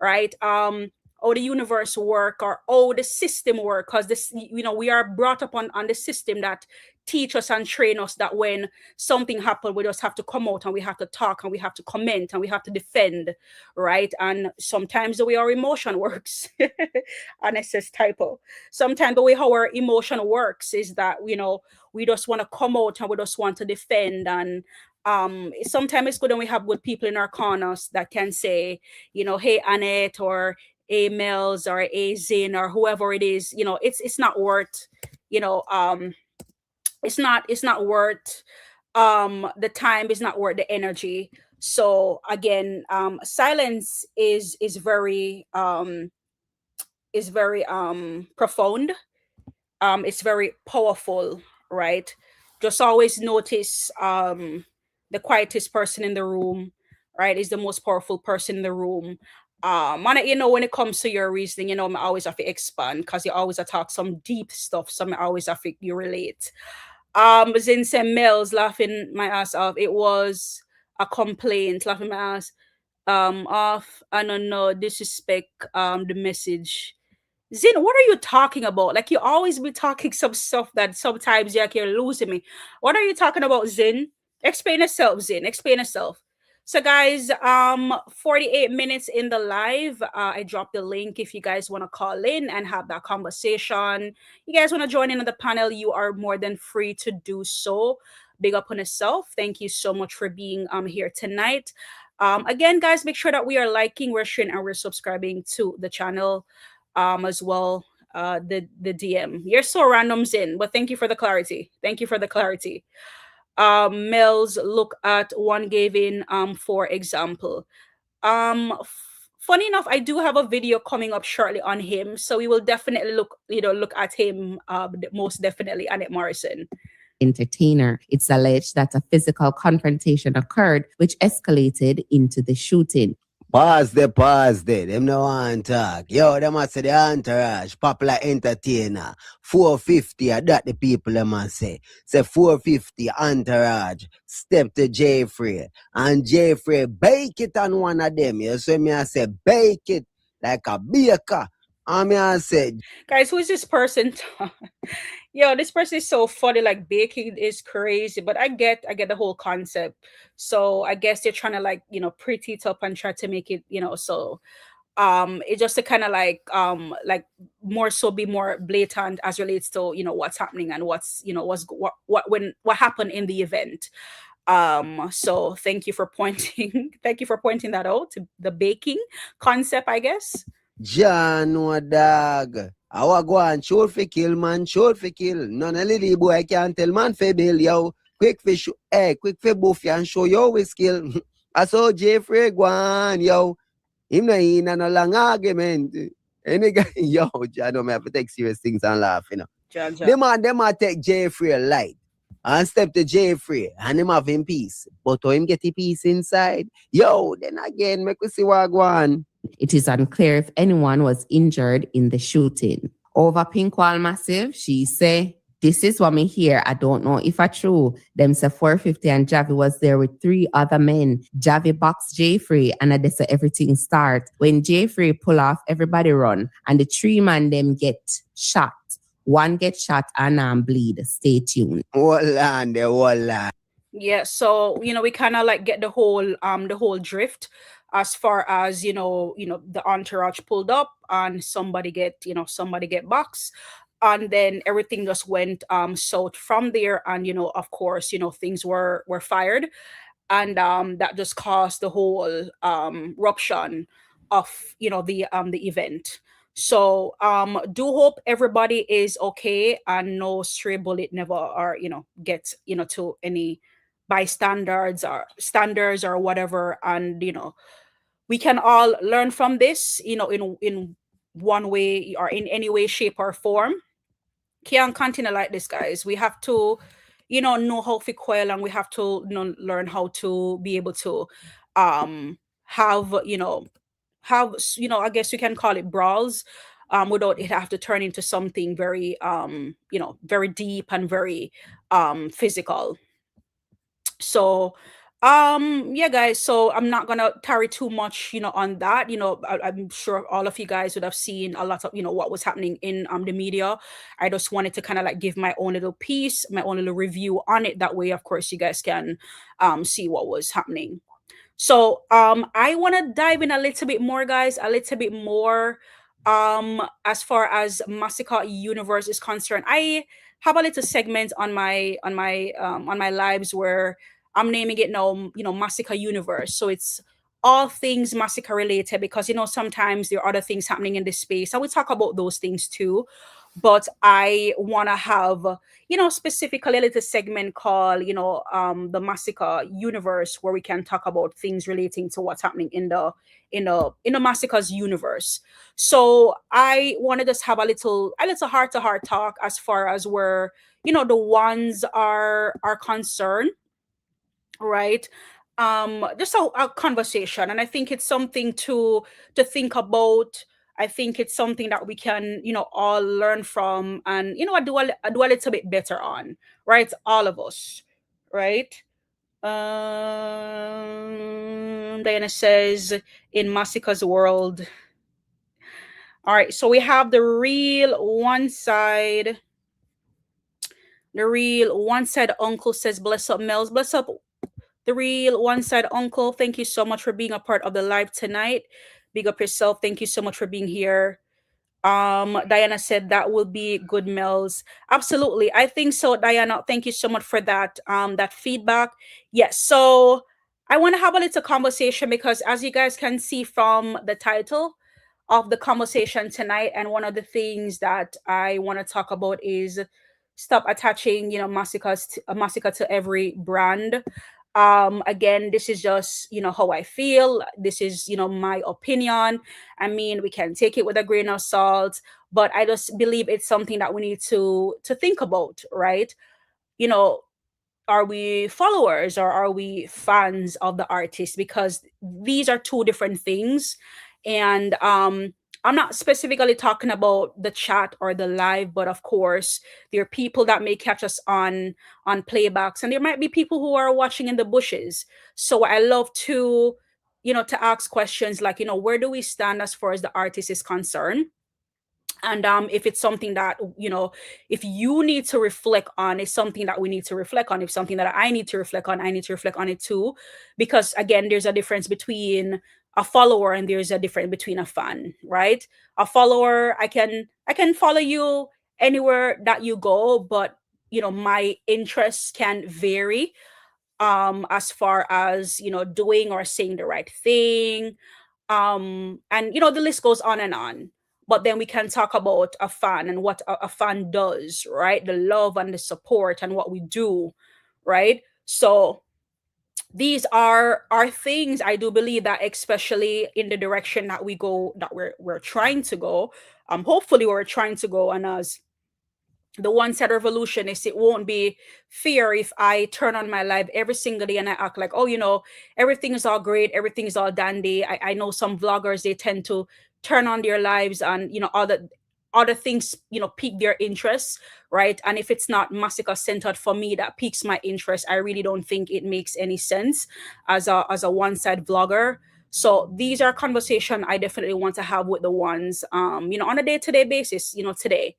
right? How the universe work, or how the system work, because this, we are brought up on the system that teach us and train us that when something happens, we just have to come out and we have to talk and we have to comment and we have to defend, right? And sometimes the way our emotion works, and it says typo, sometimes the way how our emotion works is that, we just want to come out and we just want to defend. And sometimes it's good when we have good people in our corners that can say, hey Annette, or a Mellz, or a Zin, or whoever it is, it's not worth, it's not worth the time, it's not worth the energy. So again, silence is very profound. It's very powerful, right? just always notice the quietest person in the room, right, is the most powerful person in the room. And you know, when it comes to your reasoning, you know, I always have to expand because you always talk some deep stuff. So I always have to you relate. Zin said Mellz laughing my ass off. It was a complaint, laughing my ass off. I don't know, disrespect the message. Zin, what are you talking about? Like you always be talking some stuff that sometimes you're losing me. What are you talking about, Zin? Explain yourself, Zin. Explain yourself. So guys, 48 minutes in the live. I dropped the link if you guys want to call in and have that conversation. You guys want to join in on the panel, you are more than free to do so. Big up on yourself. Thank you so much for being here tonight. Again, guys, make sure that we are liking, we're sharing, and we're subscribing to the channel as well. The DM. You're so random, Zin, but thank you for the clarity. Thank you for the clarity. Mellz, look at one Gavin for example. Funny enough, I do have a video coming up shortly on him, so we will definitely look at him most definitely. Annette Morrison. Entertainer. It's alleged that a physical confrontation occurred, which escalated into the shooting. Pause there. Them no want talk. Yo, them must say the entourage, popular entertainer. 450, that the people them must say. Say 450 entourage. Step to JAII FRAIS. And JAII FRAIS bake it on one of them. You see me, I say bake it like a baker. And me I say, guys, who is this person? Yo, this person is so funny. Like baking is crazy, but I get the whole concept. So I guess they're trying to like, you know, pretty it up and try to make it, you know, so it just to kind of like more so be more blatant as relates to, you know, what's happening and what's, you know, what happened in the event. So thank you for pointing that out, the baking concept, I guess. John, no dog. I wa go and shoot for kill, man. Shoot for kill. None of little boy can't tell man for bill, yo. Quick for shoot, quick for buff and show you with skill. I saw JAII FRAIS go on, yo. Him no in no long argument. Any guy, yo, I don't have to take serious things and laugh, you know. John. Them take JAII FRAIS light and step to JAII FRAIS and him have him peace. But to him get the peace inside, yo, then again, make we see what go on. It is unclear if anyone was injured in the shooting. Over Pinkwall Massive, she say, this is what me hear. I don't know if it's true. Them say 450 and Jahvy was there with 3 other men. Jahvy boxed JAII FRAIS and they say everything start. When JAII FRAIS pull off, everybody run. And the 3 man them get shot. 1 get shot and bleed. Stay tuned. Hold on. Yeah, so you know, we kind of like get the whole drift as far as you know the entourage pulled up and somebody get boxed, and then everything just went south from there, and you know, of course, you know, things were fired, and that just caused the whole ruption of, you know, the event. So do hope everybody is okay and no stray bullet never or, you know, gets, you know, to any bystanders or standards or whatever, and you know, we can all learn from this, you know, in one way or in any way, shape or form. Can't continue like this, guys. We have to, you know how to coil, and we have to, you know, learn how to be able to have, I guess you can call it brawls, without it have to turn into something very very deep and very physical. So yeah, guys, so I'm not gonna tarry too much, you know, on that. You know, I'm sure all of you guys would have seen a lot of, you know, what was happening in the media. I just wanted to kind of like give my own little piece, my own little review on it. That way, of course, you guys can see what was happening. So I want to dive in a little bit more, guys, as far as Masicka universe is concerned. I have a little segment on my lives where I'm naming it now, you know, Masicka universe. So it's all things Masicka related, because, you know, sometimes there are other things happening in this space. I will talk about those things too. But I want to have, you know, specifically a little segment called, you know, the Masicka universe, where we can talk about things relating to what's happening in the Masicka's universe. So I want to just have a little heart-to-heart talk as far as where, the ones are concerned, right? Just a conversation, and I think it's something to think about. I think it's something that we can, all learn from, and I do a little bit better on, right? All of us, right? Diana says, in Masicka's world. All right, so we have the real one side. The real one side uncle says, bless up, Mellz. Bless up, the real one side uncle. Thank you so much for being a part of the live tonight. Big up yourself. Thank you so much for being here. Diana said that will be good, Mellz. Absolutely, I think so, Diana. Thank you so much for that that feedback. Yes, so I want to have a little conversation, because as you guys can see from the title of the conversation tonight, and one of the things that I want to talk about is stop attaching, Masicka to every brand. Again, this is just, how I feel. This is, my opinion. I mean, we can take it with a grain of salt, but I just believe it's something that we need to think about, right? Are we followers or are we fans of the artist? Because these are two different things. And I'm not specifically talking about the chat or the live, but of course, there are people that may catch us on playbacks, and there might be people who are watching in the bushes. So I love to, to ask questions like, where do we stand as far as the artist is concerned? And if it's something that, if you need to reflect on, it's something that we need to reflect on. If something that I need to reflect on, I need to reflect on it too. Because again, there's a difference between a follower and there's a difference between a fan, right? A follower, I can follow you anywhere that you go, but my interests can vary as far as doing or saying the right thing. And the list goes on and on. But then we can talk about a fan and what a fan does, right? The love and the support and what we do, right? So these are things I do believe that, especially in the direction that we go, that we're trying to go, hopefully we're trying to go. And as the one said, Revolutionist, it won't be fair if I turn on my live every single day and I act like, oh, everything is all great, everything is all dandy. I know some vloggers, they tend to turn on their lives and other things pique their interests, right? And if it's not Masicka centered for me, that piques my interest, I really don't think it makes any sense as a one-side vlogger. So these are conversations I definitely want to have with the ones on a day-to-day basis, today.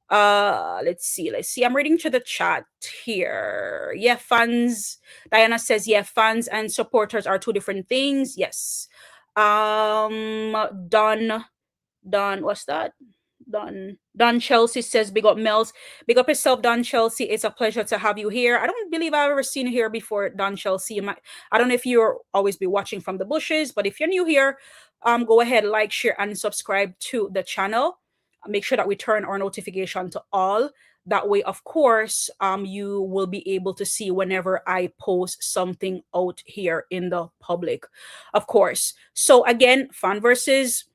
Let's see, I'm reading to the chat here. Yeah, fans, Diana says, yeah, fans and supporters are two different things. Yes. Don, what's that? Don Chelsea says, big up Mellz. Big up yourself, Don Chelsea. It's a pleasure to have you here. I don't believe I've ever seen you here before, Don Chelsea. I don't know if you're always be watching from the bushes, but if you're new here, go ahead, like, share, and subscribe to the channel. Make sure that we turn our notification to all. That way, of course, you will be able to see whenever I post something out here in the public, of course. So again, fan versus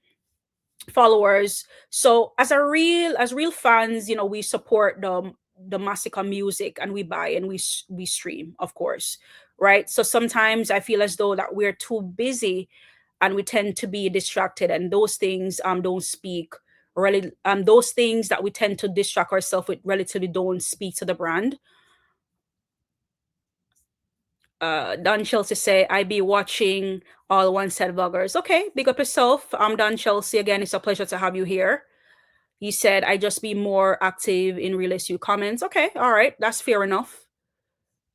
followers. So as real fans, we support the Masicka music, and we buy and we stream, of course, right? So sometimes I feel as though that we're too busy and we tend to be distracted, and those things don't speak really, those things that we tend to distract ourselves with relatively don't speak to the brand. Don Chelsea say, I be watching all one-side vloggers. Okay, big up yourself. I'm Don Chelsea. Again, it's a pleasure to have you here. He said, I just be more active in real estate comments. Okay, all right, that's fair enough.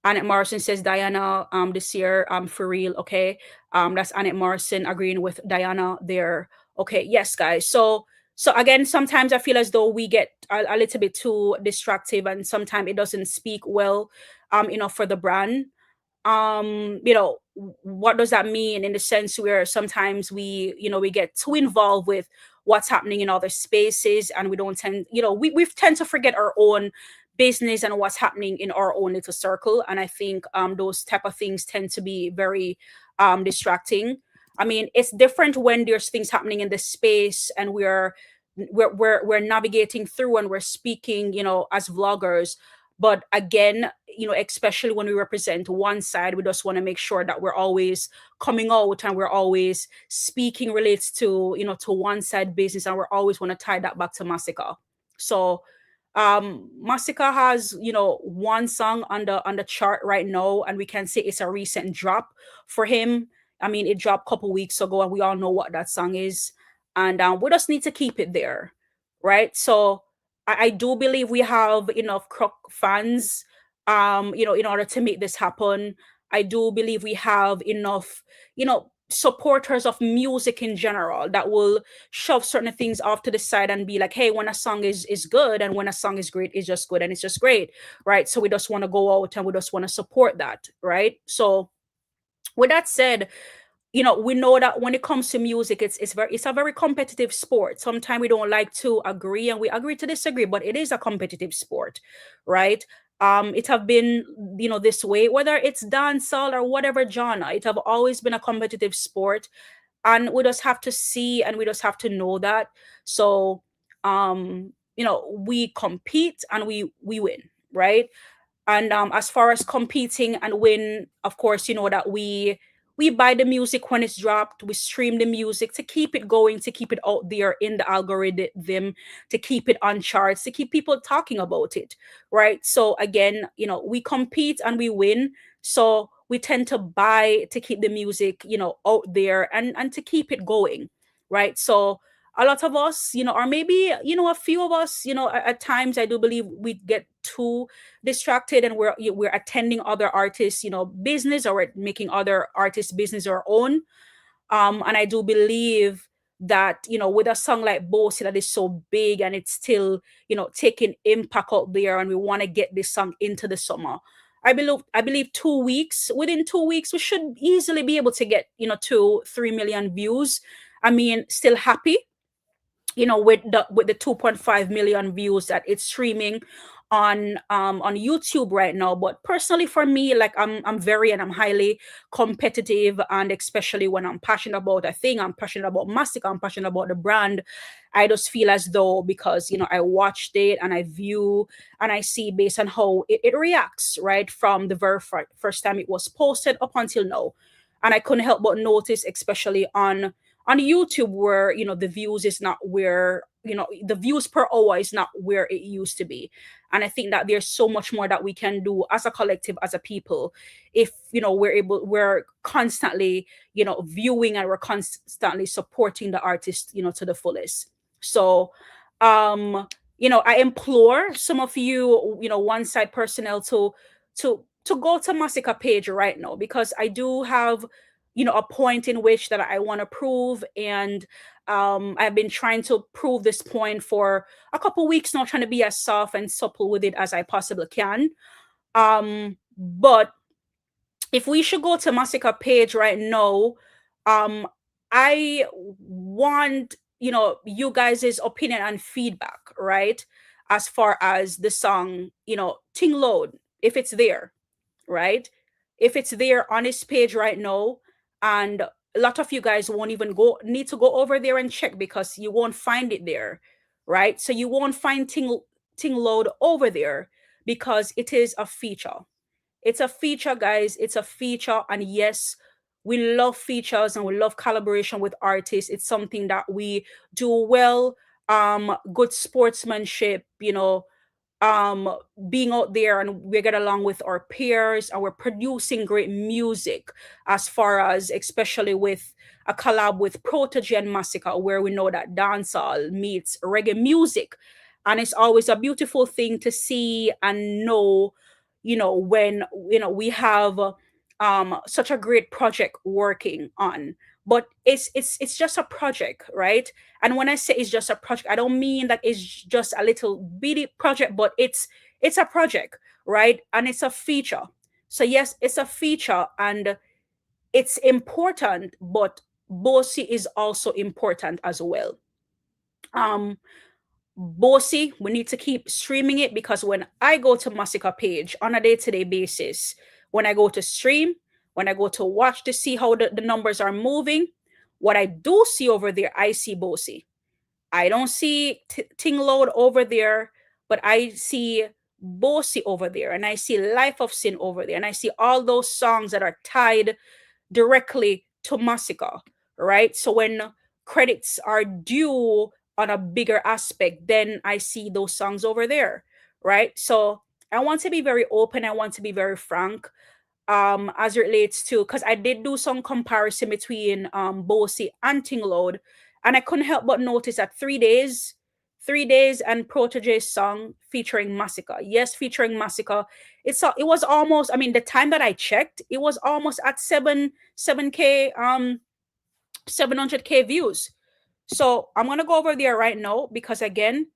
Annette Morrison says, Diana, this year, for real. Okay, that's Annette Morrison agreeing with Diana there. Okay, yes, guys. So again, sometimes I feel as though we get a little bit too distractive, and sometimes it doesn't speak well, for the brand. What does that mean in the sense where sometimes we get too involved with what's happening in other spaces, and we don't tend, we tend to forget our own business and what's happening in our own little circle. And I think those type of things tend to be very distracting. I mean, it's different when there's things happening in the space and we're navigating through and we're speaking, as vloggers. But again, especially when we represent one side, we just want to make sure that we're always coming out and we're always speaking relates to, to one side business, and we're always want to tie that back to Masicka. So Masicka has, one song on the chart right now, and we can say it's a recent drop for him. I mean, it dropped a couple weeks ago, and we all know what that song is. And we just need to keep it there, right? So I do believe we have enough Croc fans, in order to make this happen. I do believe we have enough, supporters of music in general that will shove certain things off to the side and be like, hey, when a song is good and when a song is great, it's just good and it's just great, right? So we just want to go out and we just want to support that, right? So with that said, we know that when it comes to music, it's a very competitive sport. Sometimes we don't like to agree and we agree to disagree, but it is a competitive sport, right? It have been, this way, whether it's dancehall or whatever genre, it have always been a competitive sport, and we just have to see and we just have to know that. So, we compete and we win, right? And as far as competing and win, of course, that we buy the music when it's dropped, we stream the music to keep it going, to keep it out there in the algorithm, to keep it on charts, to keep people talking about it, right? So again, we compete and we win. So we tend to buy to keep the music, out there and to keep it going, right? So a lot of us, or maybe, a few of us, at times I do believe we get too distracted and we're attending other artists, business, or we're making other artists' business our own. And I do believe that, with a song like Boasty that is so big and it's still, taking impact out there, and we want to get this song into the summer. I believe 2 weeks, within 2 weeks, we should easily be able to get, 2-3 million views. I mean, still happy, with the 2.5 million views that it's streaming on YouTube right now. But personally, for me, like I'm highly competitive, and especially when I'm passionate about a thing, I'm passionate about Masicka, I'm passionate about the brand. I just feel as though, because I watched it and I view and I see based on how it reacts, right, from the very first time it was posted up until now, and I couldn't help but notice, especially on YouTube, where the views is not where the views per hour is not where it used to be. And I think that there's so much more that we can do as a collective, as a people, if we're constantly viewing and we're constantly supporting the artist to the fullest. So I implore some of you one side personnel to go to Masicka page right now, because I do have a point in which that I want to prove, and I've been trying to prove this point for a couple weeks now, trying to be as soft and supple with it as I possibly can. But if we should go to Masicka page right now, I want you guys' opinion and feedback, right, as far as the song Ting Load, if it's there, right? If it's there on his page right now, and a lot of you guys won't even need to go over there and check, because you won't find it there, right? So you won't find Ting Load over there, because it is a feature. It's a feature, guys. It's a feature. And yes, we love features and we love collaboration with artists. It's something that we do well. Good sportsmanship, being out there, and we get along with our peers, and we're producing great music, as far as especially with a collab with Protege and Masicka, where we know that dancehall meets reggae music. And it's always a beautiful thing to see and know, when we have such a great project working on. But it's just a project, right? And when I say it's just a project, I don't mean that it's just a little bitty project, but it's a project, right? And it's a feature. So yes, it's a feature and it's important, but Boasty is also important as well. Boasty, we need to keep streaming it, because when I go to Masicka page on a day-to-day basis, when I go to stream, when I go to watch to see how the numbers are moving, what I do see over there, I see Boasty. I don't see Ting Load over there, but I see Boasty over there, and I see Life of Sin over there, and I see all those songs that are tied directly to Masicka, right? So when credits are due on a bigger aspect, then I see those songs over there, right? So I want to be very open. I want to be very frank as it relates to, because I did do some comparison between Boasty and Tingload, and I couldn't help but notice that 3 days and Protoje's song featuring Masicka. Yes, featuring Masicka. It was almost, I mean, the time that I checked, it was almost at 7K 700K views. So I'm gonna go over there right now, because again,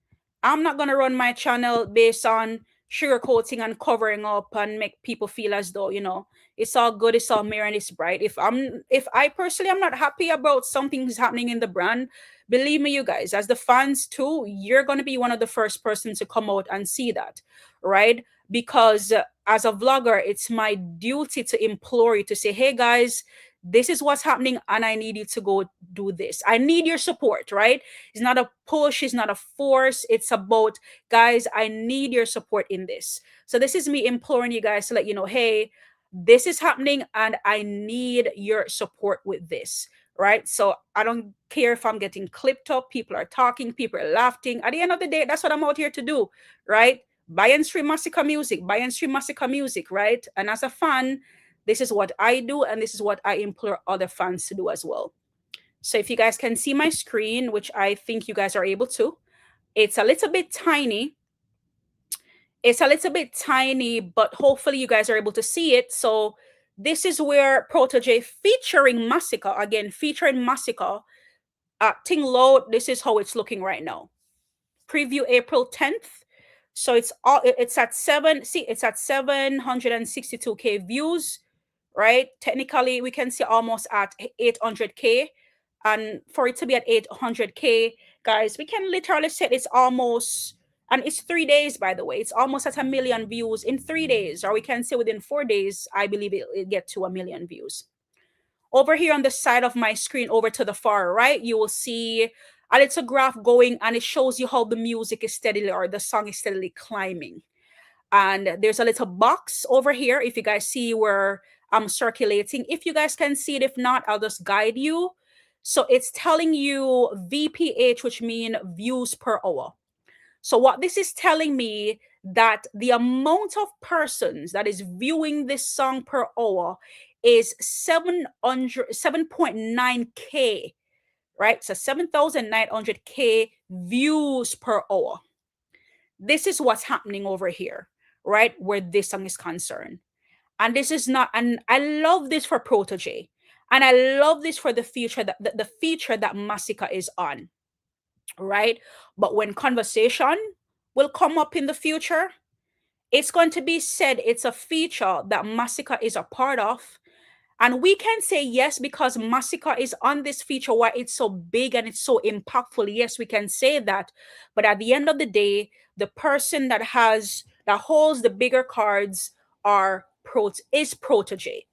I'm not gonna run my channel based on sugarcoating and covering up and make people feel as though, you know, it's all good, it's all mirror and it's bright. If I personally am not happy about something that's happening in the brand, believe me, you guys, as the fans too, you're gonna be one of the first persons to come out and see that, right? Because as a vlogger, it's my duty to implore you to say, hey guys, this is what's happening and I need you to go do this. I need your support, right? It's not a push, it's not a force. It's about, guys, I need your support in this. So this is me imploring you guys to let you know, hey, this is happening and I need your support with this, right? So I don't care if I'm getting clipped up, people are talking, people are laughing. At the end of the day, that's what I'm out here to do, right? Buy and stream Masicka music, right? And as a fan, this is what I do, and this is what I implore other fans to do as well. So if you guys can see my screen, which I think you guys are able to, it's a little bit tiny. It's a little bit tiny, but hopefully you guys are able to see it. So this is where Protoje featuring Masicka, again, featuring Masicka, Tingload, this is how it's looking right now. Preview April 10th. So it's at 762K views, right? Technically, we can see almost at 800K. And for it to be at 800K, guys, we can literally say it's almost, and it's 3 days, by the way. It's almost at 1 million views in 3 days, or we can say within 4 days, I believe it'll get to 1 million views. Over here on the side of my screen, over to the far right, you will see a little graph going, and it shows you how the music is steadily, or the song is steadily climbing. And there's a little box over here, if you guys see where I'm circulating. If you guys can see it, if not, I'll just guide you. So it's telling you VPH, which means views per hour. So what this is telling me, that the amount of persons that is viewing this song per hour is 7.9K, right? So 7,900K views per hour. This is what's happening over here, right? Where this song is concerned. And this is not, and I love this for Protoje. And I love this for the feature that the feature that Masicka is on, right? But when conversation will come up in the future, it's going to be said it's a feature that Masicka is a part of. And we can say yes, because Masicka is on this feature, why it's so big and it's so impactful. Yes, we can say that. But at the end of the day, the person that holds the bigger cards is Protoje.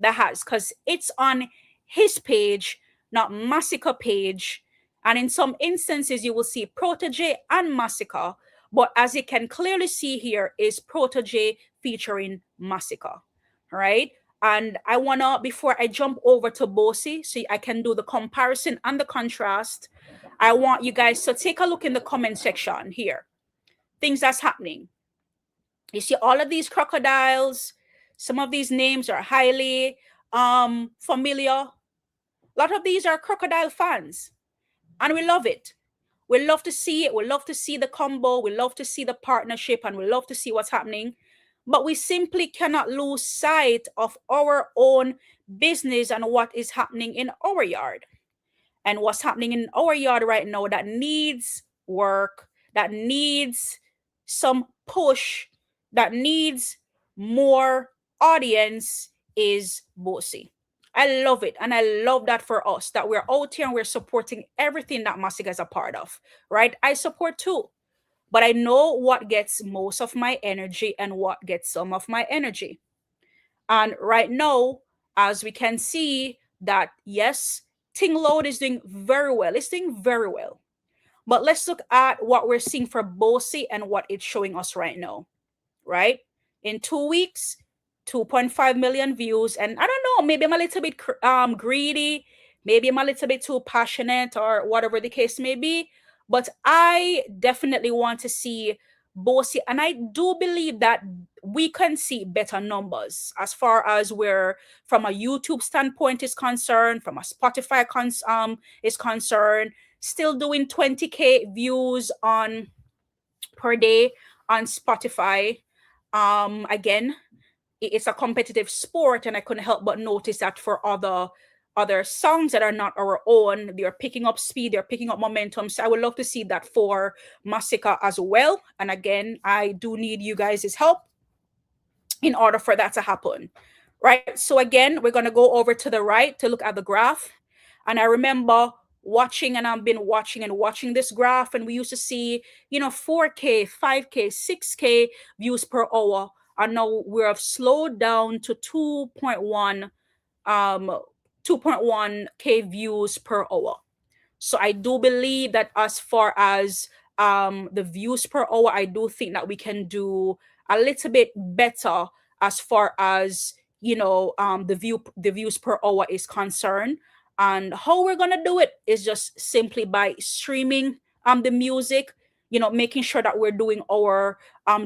Because it's on his page, not Masicka page. And in some instances, you will see Protoje and Masicka. But as you can clearly see here, is Protoje featuring Masicka, right? And I want to, before I jump over to Boasty, so I can do the comparison and the contrast, I want you guys to take a look in the comment section here. Things that's happening. You see all of these crocodiles. Some of these names are highly familiar. A lot of these are crocodile fans. And we love it. We love to see it. We love to see the combo. We love to see the partnership. And we love to see what's happening. But we simply cannot lose sight of our own business and what is happening in our yard. And what's happening in our yard right now that needs work, that needs some push, that needs more audience is Boasty. I love it. And I love that for us, that we're out here and we're supporting everything that Masicka is a part of, right? I support too. But I know what gets most of my energy and what gets some of my energy. And right now, as we can see that, yes, Tingload is doing very well. It's doing very well. But let's look at what we're seeing for Boasty and what it's showing us right now. right? In 2 weeks, 2.5 million views. And I don't know, maybe I'm a little bit greedy, maybe I'm a little bit too passionate, or whatever the case may be. But I definitely want to see Boasty, and I do believe that we can see better numbers as far as where, from a YouTube standpoint is concerned, from a Spotify is concerned. Still doing 20K views on per day on Spotify. Again, it's a competitive sport, and I couldn't help but notice that for other songs that are not our own, they're picking up speed, they're picking up momentum. So I would love to see that for Masicka as well. And again, I do need you guys' help in order for that to happen, right? So again, we're going to go over to the right to look at the graph. And I remember watching, and I've been watching and watching this graph, and we used to see, 4K, 5K, 6K views per hour. And now we're slowed down to 2.1K views per hour. So I do believe that as far as the views per hour, I do think that we can do a little bit better as far as the views per hour is concerned. And how we're gonna do it is just simply by streaming the music, making sure that we're doing our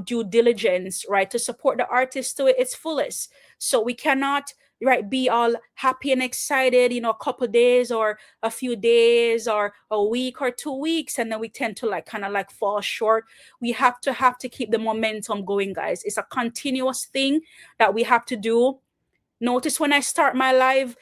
due diligence, right, to support the artist to its fullest. So we cannot, right, be all happy and excited, a couple days or a few days or a week or 2 weeks, and then we tend to kind of fall short. We have to keep the momentum going, guys. It's a continuous thing that we have to do. Notice when I start my live,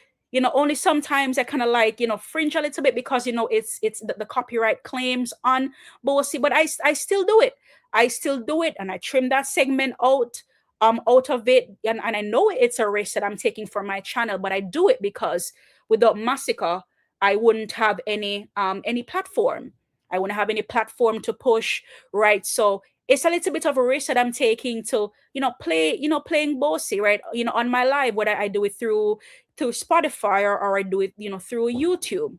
only sometimes I kind of fringe a little bit because it's the copyright claims on Boasty, but I still do it. I still do it, and I trim that segment out of it, and I know it's a risk that I'm taking for my channel, but I do it because without Masicka, I wouldn't have any platform. I wouldn't have any platform to push, right? So it's a little bit of a risk that I'm taking to, playing Boasty, right? On my live, whether I do it through Spotify or I do it, through YouTube.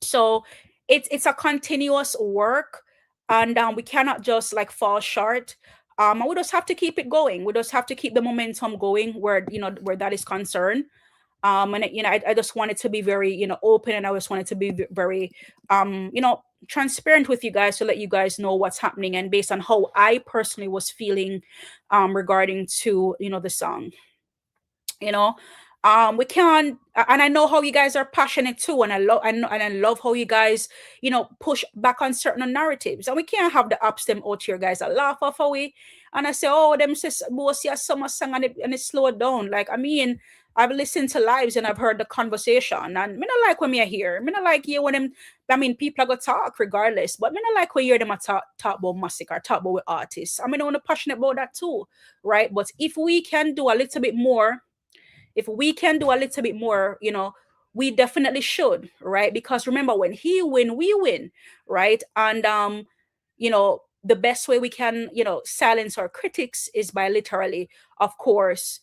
So it's a continuous work, and we cannot just fall short. We just have to keep it going. We just have to keep the momentum going where that is concerned. And I just wanted to be very open, and I just wanted to be very transparent with you guys to let you guys know what's happening, and based on how I personally was feeling regarding to the song. We can, and I know how you guys are passionate too, and I love how you guys push back on certain narratives, and we can't have the ups them out here, guys. I laugh off how we, and I say, oh, them says Boasty a summer song and it slowed down. I've listened to lives and I've heard the conversation, and me not like when me hear. Me not like you when them. People are gonna talk regardless, but me not like when you hear them talk about Masicka, talk about artists. I want to passionate about that too, right? But if we can do a little bit more, we definitely should, right? Because remember, when he win, we win, right? And the best way we can silence our critics is by literally, of course,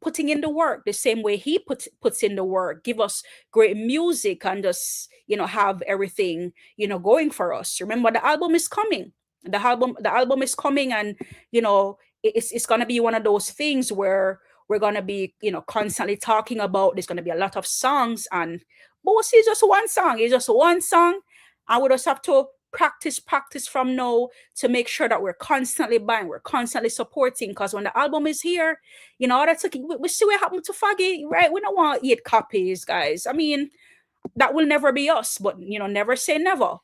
putting in the work the same way he puts in the work. Give us great music and just have everything going for us. Remember, the album is coming. The album is coming, and it's gonna be one of those things where we're gonna be constantly talking about. There's gonna be a lot of songs, and Boasty is just one song. It's just one song, and we just have to practice from now to make sure that we're constantly buying, we're constantly supporting, because when the album is here, we see what happened to Faggy, right? We don't want 8 copies, guys. That will never be us, but never say never.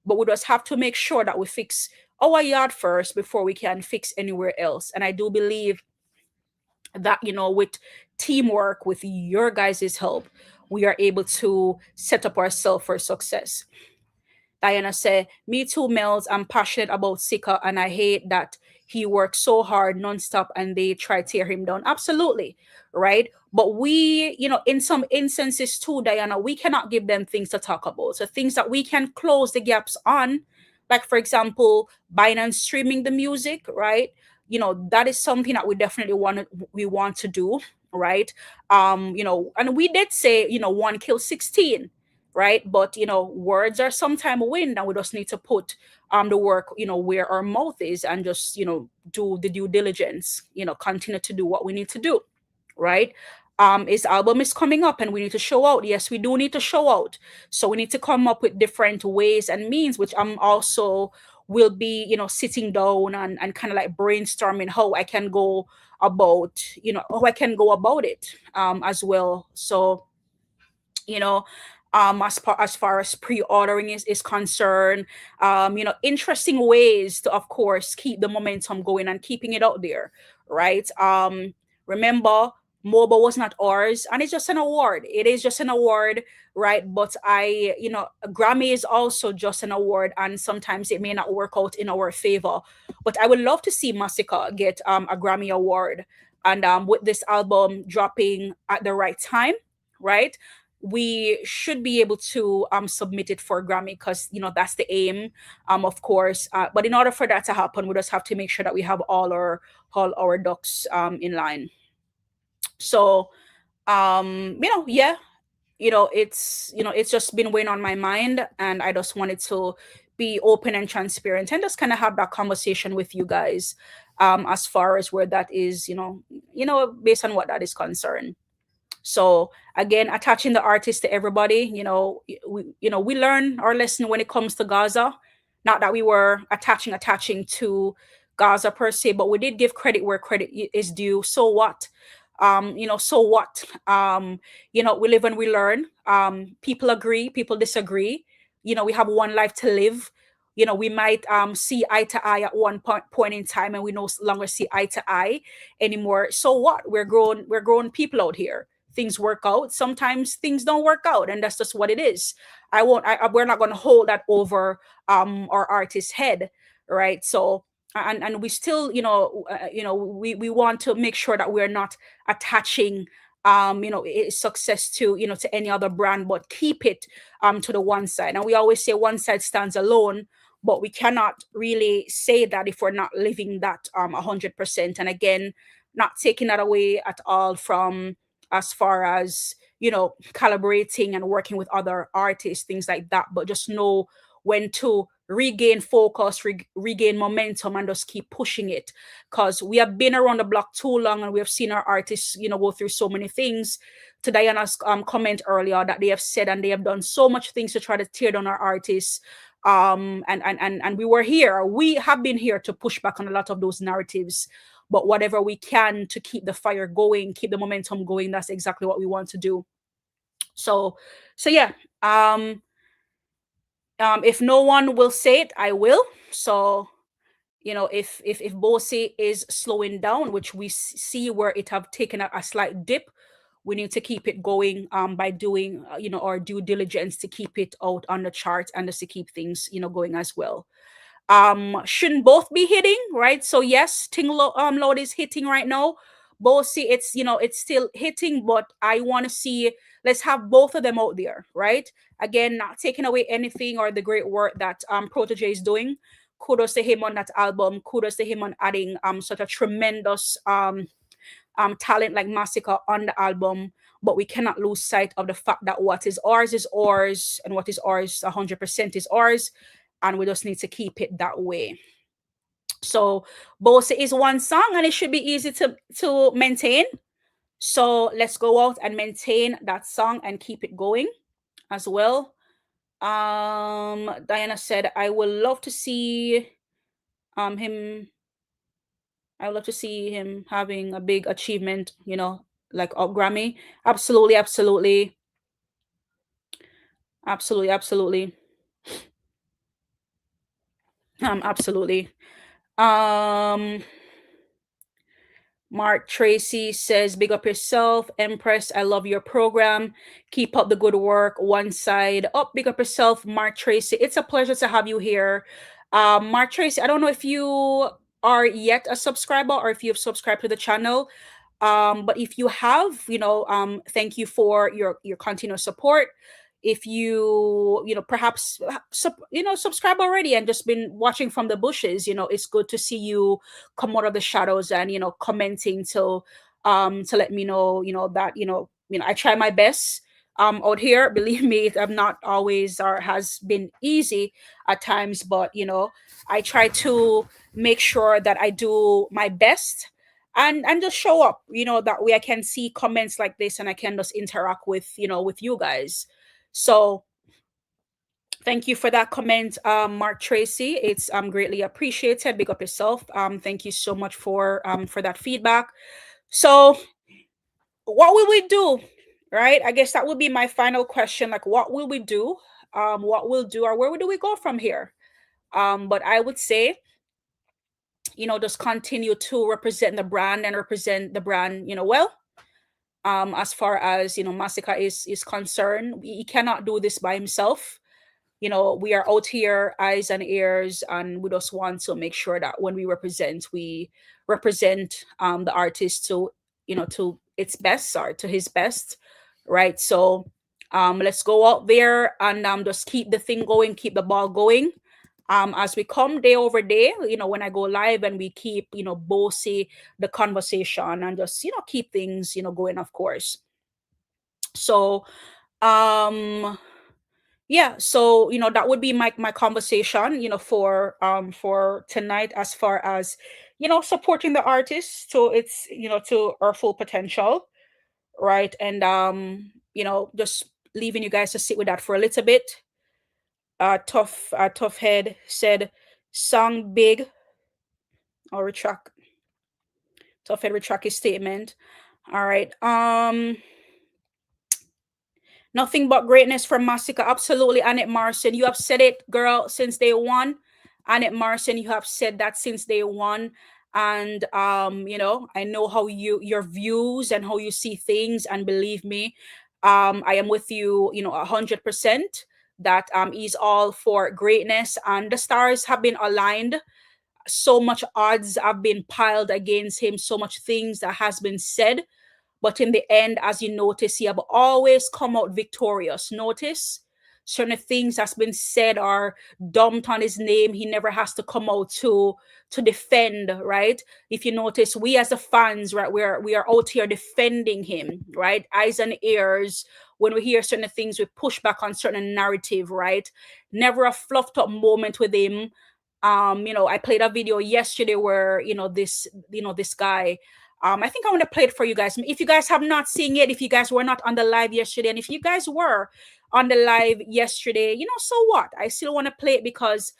But we just have to make sure that we fix our yard first before we can fix anywhere else. And I do believe that with teamwork, with your guys' help, we are able to set up ourselves for success. Diana said, me too, Mellz. I'm passionate about Sika, and I hate that he works so hard nonstop and they try to tear him down. Absolutely, right? But we, in some instances too, Diana, we cannot give them things to talk about. So things that we can close the gaps on, like, for example, buying and streaming the music, right? That is something that we definitely want to do, right? And we did say, 1 kill 16. right? But words are sometimes wind, and we just need to put the work, where our mouth is, and just do the due diligence, continue to do what we need to do, right? His album is coming up and we need to show out. Yes, we do need to show out. So we need to come up with different ways and means, which I'm also will be, sitting down and kind of like brainstorming how I can go about, it as well. So, as far as pre-ordering is concerned, interesting ways to, of course, keep the momentum going and keeping it out there, right? Remember, MOBA was not ours, and it's just an award. It is just an award, right? But a Grammy is also just an award, and sometimes it may not work out in our favor. But I would love to see Masicka get a Grammy award, and with this album dropping at the right time, right? We should be able to submit it for Grammy, because that's the aim, of course. But in order for that to happen, we just have to make sure that we have all our ducks in line. So yeah, it's just been weighing on my mind, and I just wanted to be open and transparent and just kind of have that conversation with you guys, as far as where that is, based on what that is concerned. So again, attaching the artist to everybody, we learn our lesson when it comes to Gaza. Not that we were attaching to Gaza per se, but we did give credit where credit is due. So what? So what? We live and we learn. People agree, people disagree. We have one life to live. We might see eye to eye at one point in time, and we no longer see eye to eye anymore. So what? We're grown people out here. Things work out. Sometimes things don't work out, and that's just what it is. We're not going to hold that over our artist's head, right? So and we still, we want to make sure that we're not attaching success to to any other brand, but keep it to the one side. And we always say one side stands alone, but we cannot really say that if we're not living that 100%. And again, not taking that away at all from as far as collaborating and working with other artists, things like that, but just know when to regain focus, regain momentum, and just keep pushing it, because we have been around the block too long, and we have seen our artists go through so many things. To Diana's comment earlier, that they have said and they have done so much things to try to tear down our artists, and we have been here to push back on a lot of those narratives. But whatever we can to keep the fire going, keep the momentum going, that's exactly what we want to do. So yeah. If no one will say it, I will. So, if Boasty is slowing down, which we see where it have taken a slight dip, we need to keep it going by doing our due diligence to keep it out on the chart, and just to keep things going as well. Shouldn't both be hitting, right? So yes, Load is hitting right now. Boasty, it's it's still hitting, but I want to see, let's have both of them out there, right? Again, not taking away anything or the great work that Protege is doing. Kudos to him on that album. Kudos to him on adding such a tremendous talent like Masicka on the album. But we cannot lose sight of the fact that what is ours, and what is ours 100% is ours, and we just need to keep it that way. So Boasty is one song, and it should be easy to maintain. So let's go out and maintain that song and keep it going as well. Diana said, I would love to see him. I would love to see him having a big achievement, like a Grammy. Absolutely. Absolutely. Mark Tracy says, big up yourself, Empress. I love your program. Keep up the good work. One side up. Big up yourself, Mark Tracy. It's a pleasure to have you here. Mark Tracy, I don't know if you are yet a subscriber or if you've subscribed to the channel. But if you have, thank you for your continuous support. If you perhaps subscribe already and just been watching from the bushes, it's good to see you come out of the shadows and commenting to let me know that I try my best out here. Believe me, it's not always or has been easy at times, but you know, I try to make sure that I do my best and just show up, you know, that way I can see comments like this and I can just interact with, you know, with you guys. So thank you for that comment, Mark Tracy. It's greatly appreciated. Big up yourself. Thank you so much for that feedback. So what will we do? Right? I guess that would be my final question. Like, what will we do? What we'll do, or where do we go from here? But I would say, you know, just continue to represent the brand and represent the brand, you know, well. As far as, you know, Masicka is concerned, he cannot do this by himself. You know, we are out here, eyes and ears, and we just want to make sure that when we represent the artist to, you know, to its best or to his best, right? So let's go out there and just keep the thing going, keep the ball going. As we come day over day, you know, when I go live, and we keep, you know, bossy the conversation and just, you know, keep things, you know, going, of course. So yeah, so, you know, that would be my conversation, you know, for tonight, as far as, you know, supporting the artist to its, you know, to our full potential, right? And you know, just leaving you guys to sit with that for a little bit. Tough head said, song big, or retract. Tough head retract his statement. All right. Nothing but greatness from Masicka. Absolutely, Annette Marson. You have said it, girl, since day one. Annette Marson, you have said that since day one. And you know, I know how your views and how you see things, and believe me, I am with you, you know, 100%. That is all for greatness, and the stars have been aligned. So much odds have been piled against him, so much things that has been said. But in the end, as you notice, he have always come out victorious. Notice certain things that's been said are dumped on his name. He never has to come out to defend, right? If you notice, we as the fans, right, we are out here defending him, right? Eyes and ears. When we hear certain things, we push back on certain narrative, right? Never a fluffed up moment with him. You know, I played a video yesterday where, you know, this guy, I think I want to play it for you guys. If you guys have not seen it, if you guys were not on the live yesterday, and if you guys were on the live yesterday, you know, so what? I still want to play it because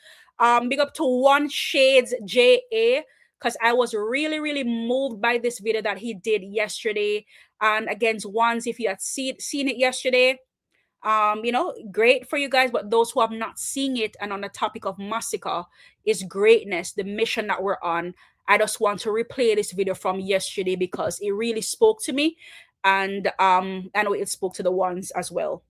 big up to One Shades JA, because I was really, really moved by this video that he did yesterday. And against Ones, if you had seen it yesterday, you know, great for you guys. But those who have not seen it, and on the topic of Masicka is greatness, the mission that we're on, I just want to replay this video from yesterday because it really spoke to me, and I know it spoke to the ones as well.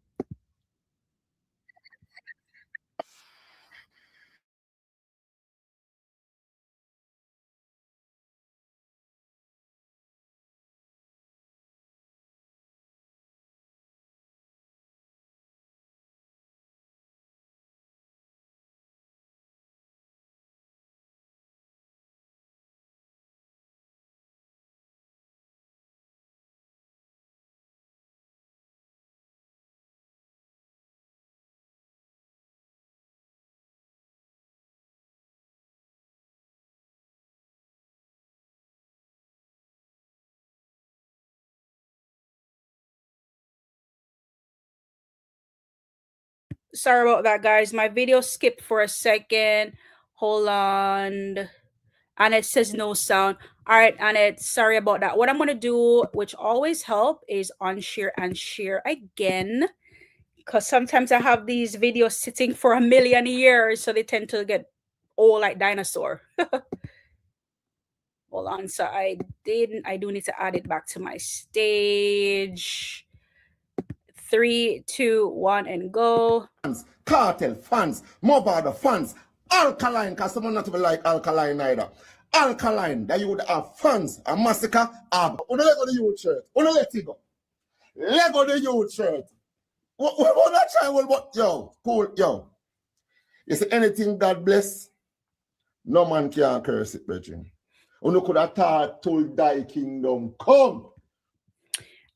Sorry about that, guys. My video skipped for a second. Hold on. And it says no sound. All right, Annette, sorry about that. What I'm going to do, which always help, is unshare and share again. Because sometimes I have these videos sitting for a million years, so they tend to get old like dinosaur. Hold on. So I do need to add it back to my stage. 3, 2, 1, and go. Cartel fans, mobile fans, alkaline, because someone not to be like alkaline either. Alkaline, that you would have fans, a Masicka, Una let go the youth shirt. Una let it go. Let go the youth shirt. What that child will, yo, cool, yo. You see anything God bless, no man can curse it, brethren. Una could have thought till thy kingdom come.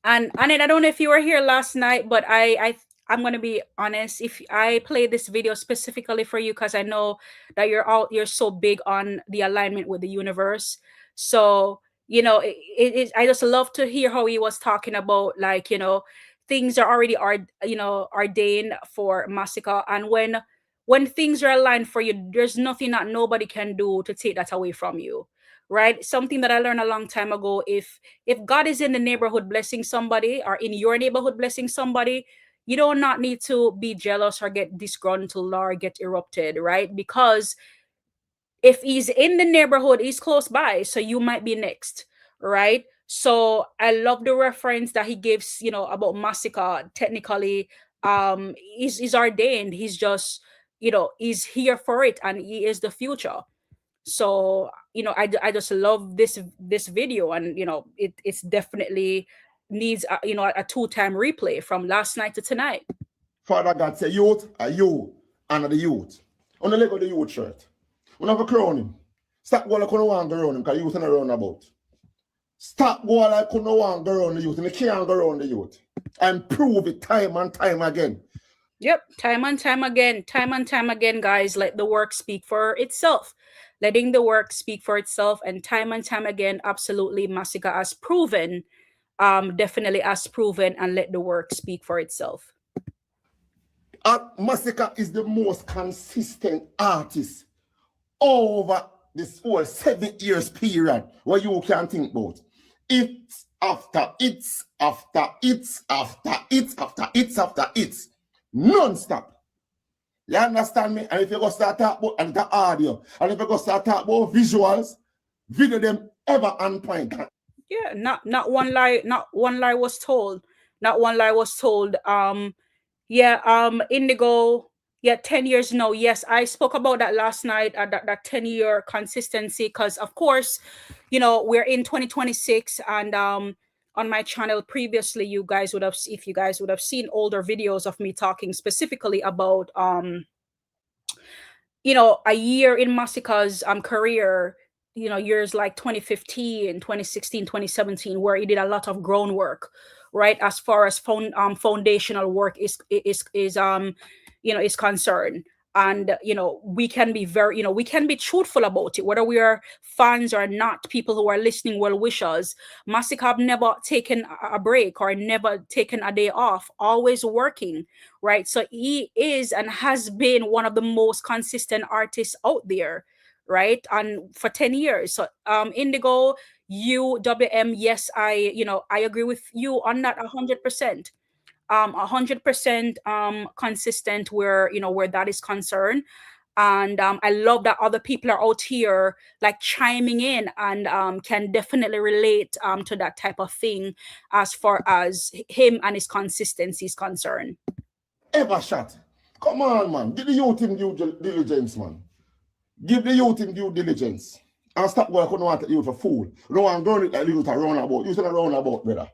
And I don't know if you were here last night, but I'm gonna be honest. If I play this video specifically for you, because I know that you're so big on the alignment with the universe. So I just love to hear how he was talking about, like, things are already ordained for Masicka, and when things are aligned for you, there's nothing that nobody can do to take that away from you, right? Something that I learned a long time ago: if God is in the neighborhood blessing somebody, or in your neighborhood blessing somebody, you do not need to be jealous or get disgruntled or get erupted, right? Because if he's in the neighborhood, he's close by, so you might be next, right? So I love the reference that he gives, about Masicka. Technically, he's ordained. He's just, he's here for it, and he is the future. So I just love this video, and it's definitely needs a 2-time replay from last night to tonight. Father God say, youth, are you and the youth. On the leg of the youth shirt. We have a crown him. Stop going like you don't want to go around him, because youth are not around about. Stop going like you don't want to go around the youth, and you can't go around the youth. And prove it time and time again. Yep, time and time again, guys. Let the work speak for itself. Letting the work speak for itself, and time again, absolutely, Masicka has proven, definitely has proven, and let the work speak for itself. Masicka is the most consistent artist over this whole 7 years period where you can think about. It's after it's after it's after it's after it's after it's non-stop. You understand me? And if you go start talking about the audio, and if you go start talking about visuals, video them ever on point. Yeah, not one lie was told. Not one lie was told. Indigo, 10 years now. Yes, I spoke about that last night, that 10-year consistency, because of course, we're in 2026, and on my channel previously, if you guys would have seen older videos of me talking specifically about a year in Masicka's career, years like 2015, 2016, 2017, where he did a lot of groundwork, right, as far as foundational work is concerned. And we can be we can be truthful about it, whether we are fans or not, people who are listening, well wishers. Masicka have never taken a break or never taken a day off, always working, right? So he is and has been one of the most consistent artists out there, right? And for 10 years. So Indigo, UWM, yes, I agree with you on that 100%. 100% consistent where that is concerned. And I love that other people are out here like chiming in and can definitely relate to that type of thing as far as him and his consistency is concerned. Ever shot. Come on, man. Give the youth in due diligence, man. Give the youth in due diligence. And stop what I don't want the youth for fool. You don't want to run it like youth are roundabout. You should not roundabout, brother.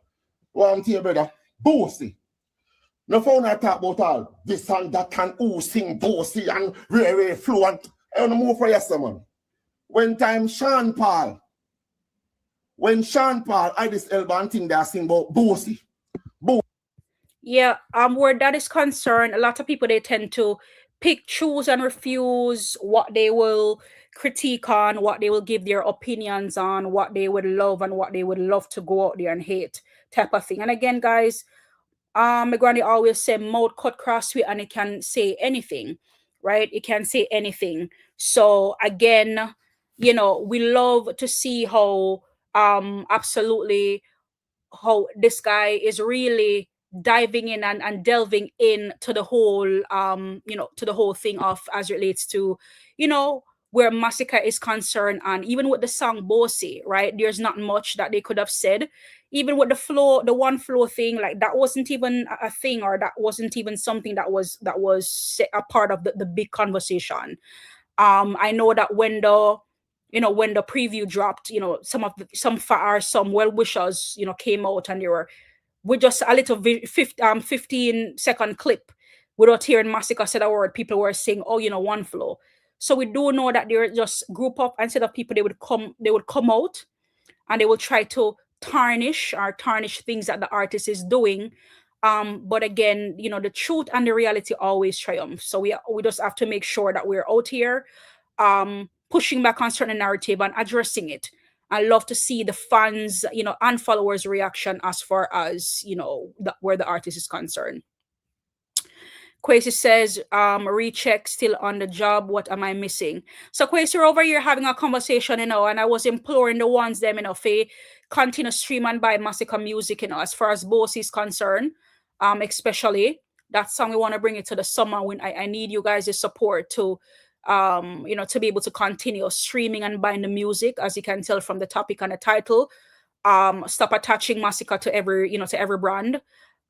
What I'm telling you, brother, Boasty. No phone I talk about all this and that and who sing Boasty and Ray flow and I don't move for yesterday, man. When Sean Paul, I this Elba thing they sing about Boasty. Yeah, where that is concerned, a lot of people, they tend to pick, choose, and refuse what they will critique on, what they will give their opinions on, what they would love and what they would love to go out there and hate, type of thing. And again, guys, my granny always say mouth cut crossway, and it can say anything, right? It can say anything. So again, we love to see how absolutely how this guy is really diving in and delving into the whole to the whole thing of as it relates to where Masicka is concerned. And even with the song Boasty, right, there's not much that they could have said. Even with the one flow thing, like that wasn't even a thing, or that wasn't even something that was a part of the big conversation. I know that when the preview dropped, some well wishers came out, and they were with just a little 15-second clip without hearing Masicka said a word. People were saying, oh, one flow. So we do know that they're just group up, instead of people, they would come out and they will try to tarnish things that the artist is doing. But again, you know, the truth and the reality always triumph. So we just have to make sure that we're out here pushing back on certain narrative and addressing it. I love to see the fans, you know, and followers' reaction as far as, you know, where the artist is concerned. Kwesi says, recheck, still on the job. What am I missing? So Kwesi, you're over here having a conversation, you know, and I was imploring the ones them, you know, for continue stream and buy Masicka music, you know, as far as Boasty is concerned, especially that song we want to bring it to the summer. When I need you guys' support to, you know, to be able to continue streaming and buying the music, as you can tell from the topic and the title. Stop attaching Masicka to every, you know, to every brand.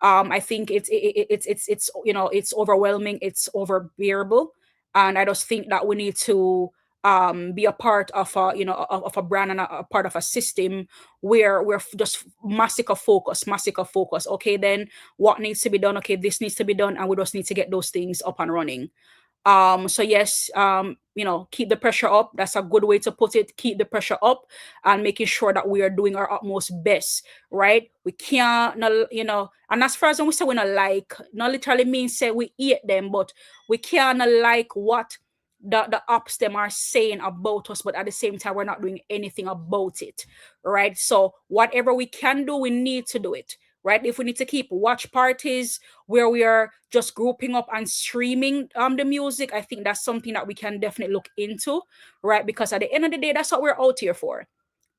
I think it's you know, it's overwhelming, it's overbearable, and I just think that we need to be a part of a, you know, of a brand and a part of a system where we're just Masicka focus. Okay, then what needs to be done? Okay, this needs to be done, and we just need to get those things up and running. So yes, you know, keep the pressure up. That's a good way to put it. Keep the pressure up and making sure that we are doing our utmost best, right? We can't, you know, and as far as when we say we not like, not literally means say we eat them, but we can't like what the ops them are saying about us, but at the same time, we're not doing anything about it, right? So whatever we can do, we need to do it. Right? If we need to keep watch parties where we are just grouping up and streaming the music, I think that's something that we can definitely look into, right? Because at the end of the day, that's what we're out here for.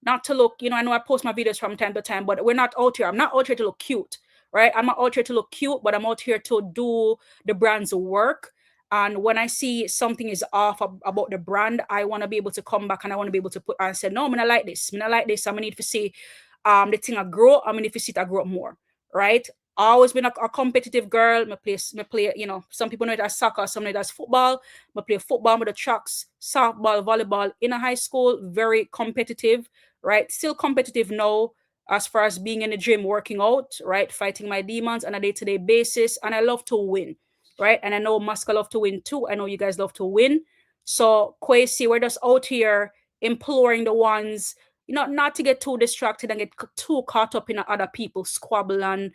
Not to look, you know, I know I post my videos from time to time, but we're not out here. I'm not out here to look cute, right? I'm not out here to look cute, but I'm out here to do the brand's work. And when I see something is off about the brand, I want to be able to come back and I want to be able to put and say, no, I'm gonna like this. I'm gonna like this. I'm gonna need to see the thing I grow. I mean, if you see it, I grow up more, right? Always been a competitive girl. Me play, you know, some people know it as soccer, some know it as football. Me play football with the tracks, softball, volleyball in a high school, very competitive, right? Still competitive now as far as being in the gym, working out, right? Fighting my demons on a day-to-day basis. And I love to win, right? And I know Masicka love to win too. I know you guys love to win. So Kwesi, we're just out here imploring the ones, you know, not to get too distracted and get too caught up in other people's squabble and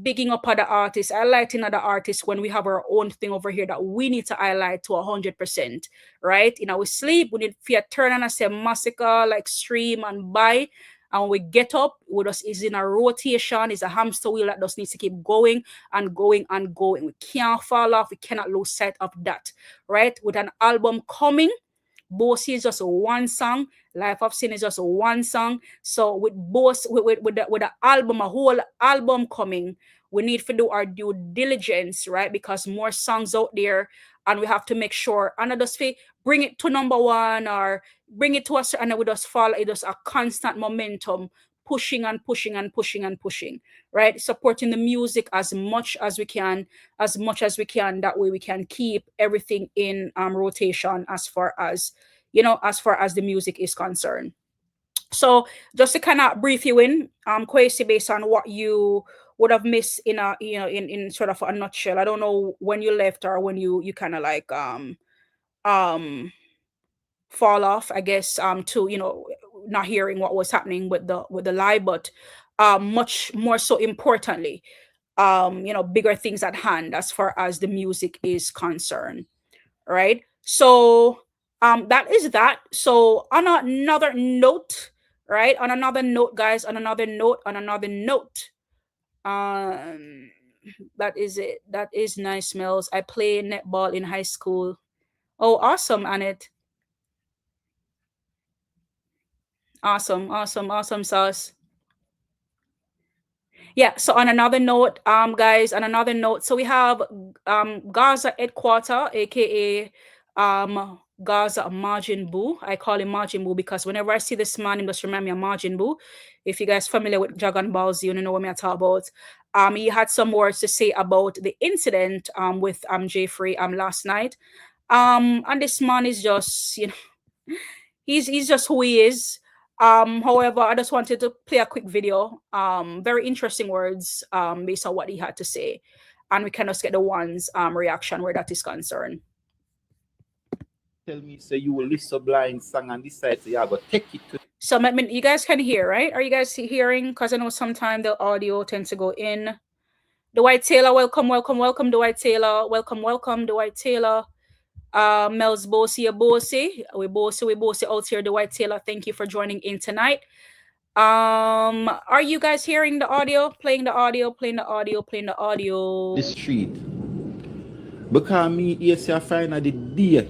bigging up other artists, highlighting other artists when we have our own thing over here that we need to highlight to 100%, right? You know, we sleep, we need to turn on and say Masicka, like stream and buy. And when we get up, we just is in a rotation, is a hamster wheel that just needs to keep going and going and going. We can't fall off, we cannot lose sight of that, right? With an album coming, Boasty is just one song. Life of Sin is just one song. So with the album, a whole album coming, we need to do our due diligence, right? Because more songs out there, and we have to make sure, and just bring it to #1 or bring it to us, and then we just follow it, just a constant momentum, pushing and pushing and pushing and pushing, right? Supporting the music as much as we can. That way we can keep everything in rotation as far as, you know, as far as the music is concerned. So just to kind of brief you in, Kwesi, based on what you would have missed in a, you know, in sort of a nutshell. I don't know when you left or when you kind of like fall off, I guess, to, you know, not hearing what was happening with the live, but much more so importantly, you know, bigger things at hand as far as the music is concerned, right? So that is that. So on another note, right? On another note, guys, on another note, that is it. That is nice, Mellz. I played netball in high school. Oh, awesome, Annette. Awesome, sauce. Yeah, so on another note, guys, on another note, so we have Gaza headquarter, aka Gaza Majin Buu. I call him Majin Buu because whenever I see this man, he just remind me of Majin Buu. If you guys familiar with Dragon Ball Z, you know what I'm talking about. He had some words to say about the incident with JAII FRAIS last night. And this man is just, you know, he's just who he is. However, I just wanted to play a quick video. Very interesting words based on what he had to say, and we can just get the one's reaction where that is concerned. Tell me, so you will lift a blind song and decide, so you are going to take it to So you guys can hear, right? Are you guys hearing? Because I know sometimes the audio tends to go in. Dwight Taylor, welcome. Dwight Taylor, welcome. Dwight Taylor. Mellz Boasty, we Boasty out here. Dwight Taylor, thank you for joining in tonight. Are you guys hearing the audio? Playing the audio. The street. Because me, yes, I find at the day.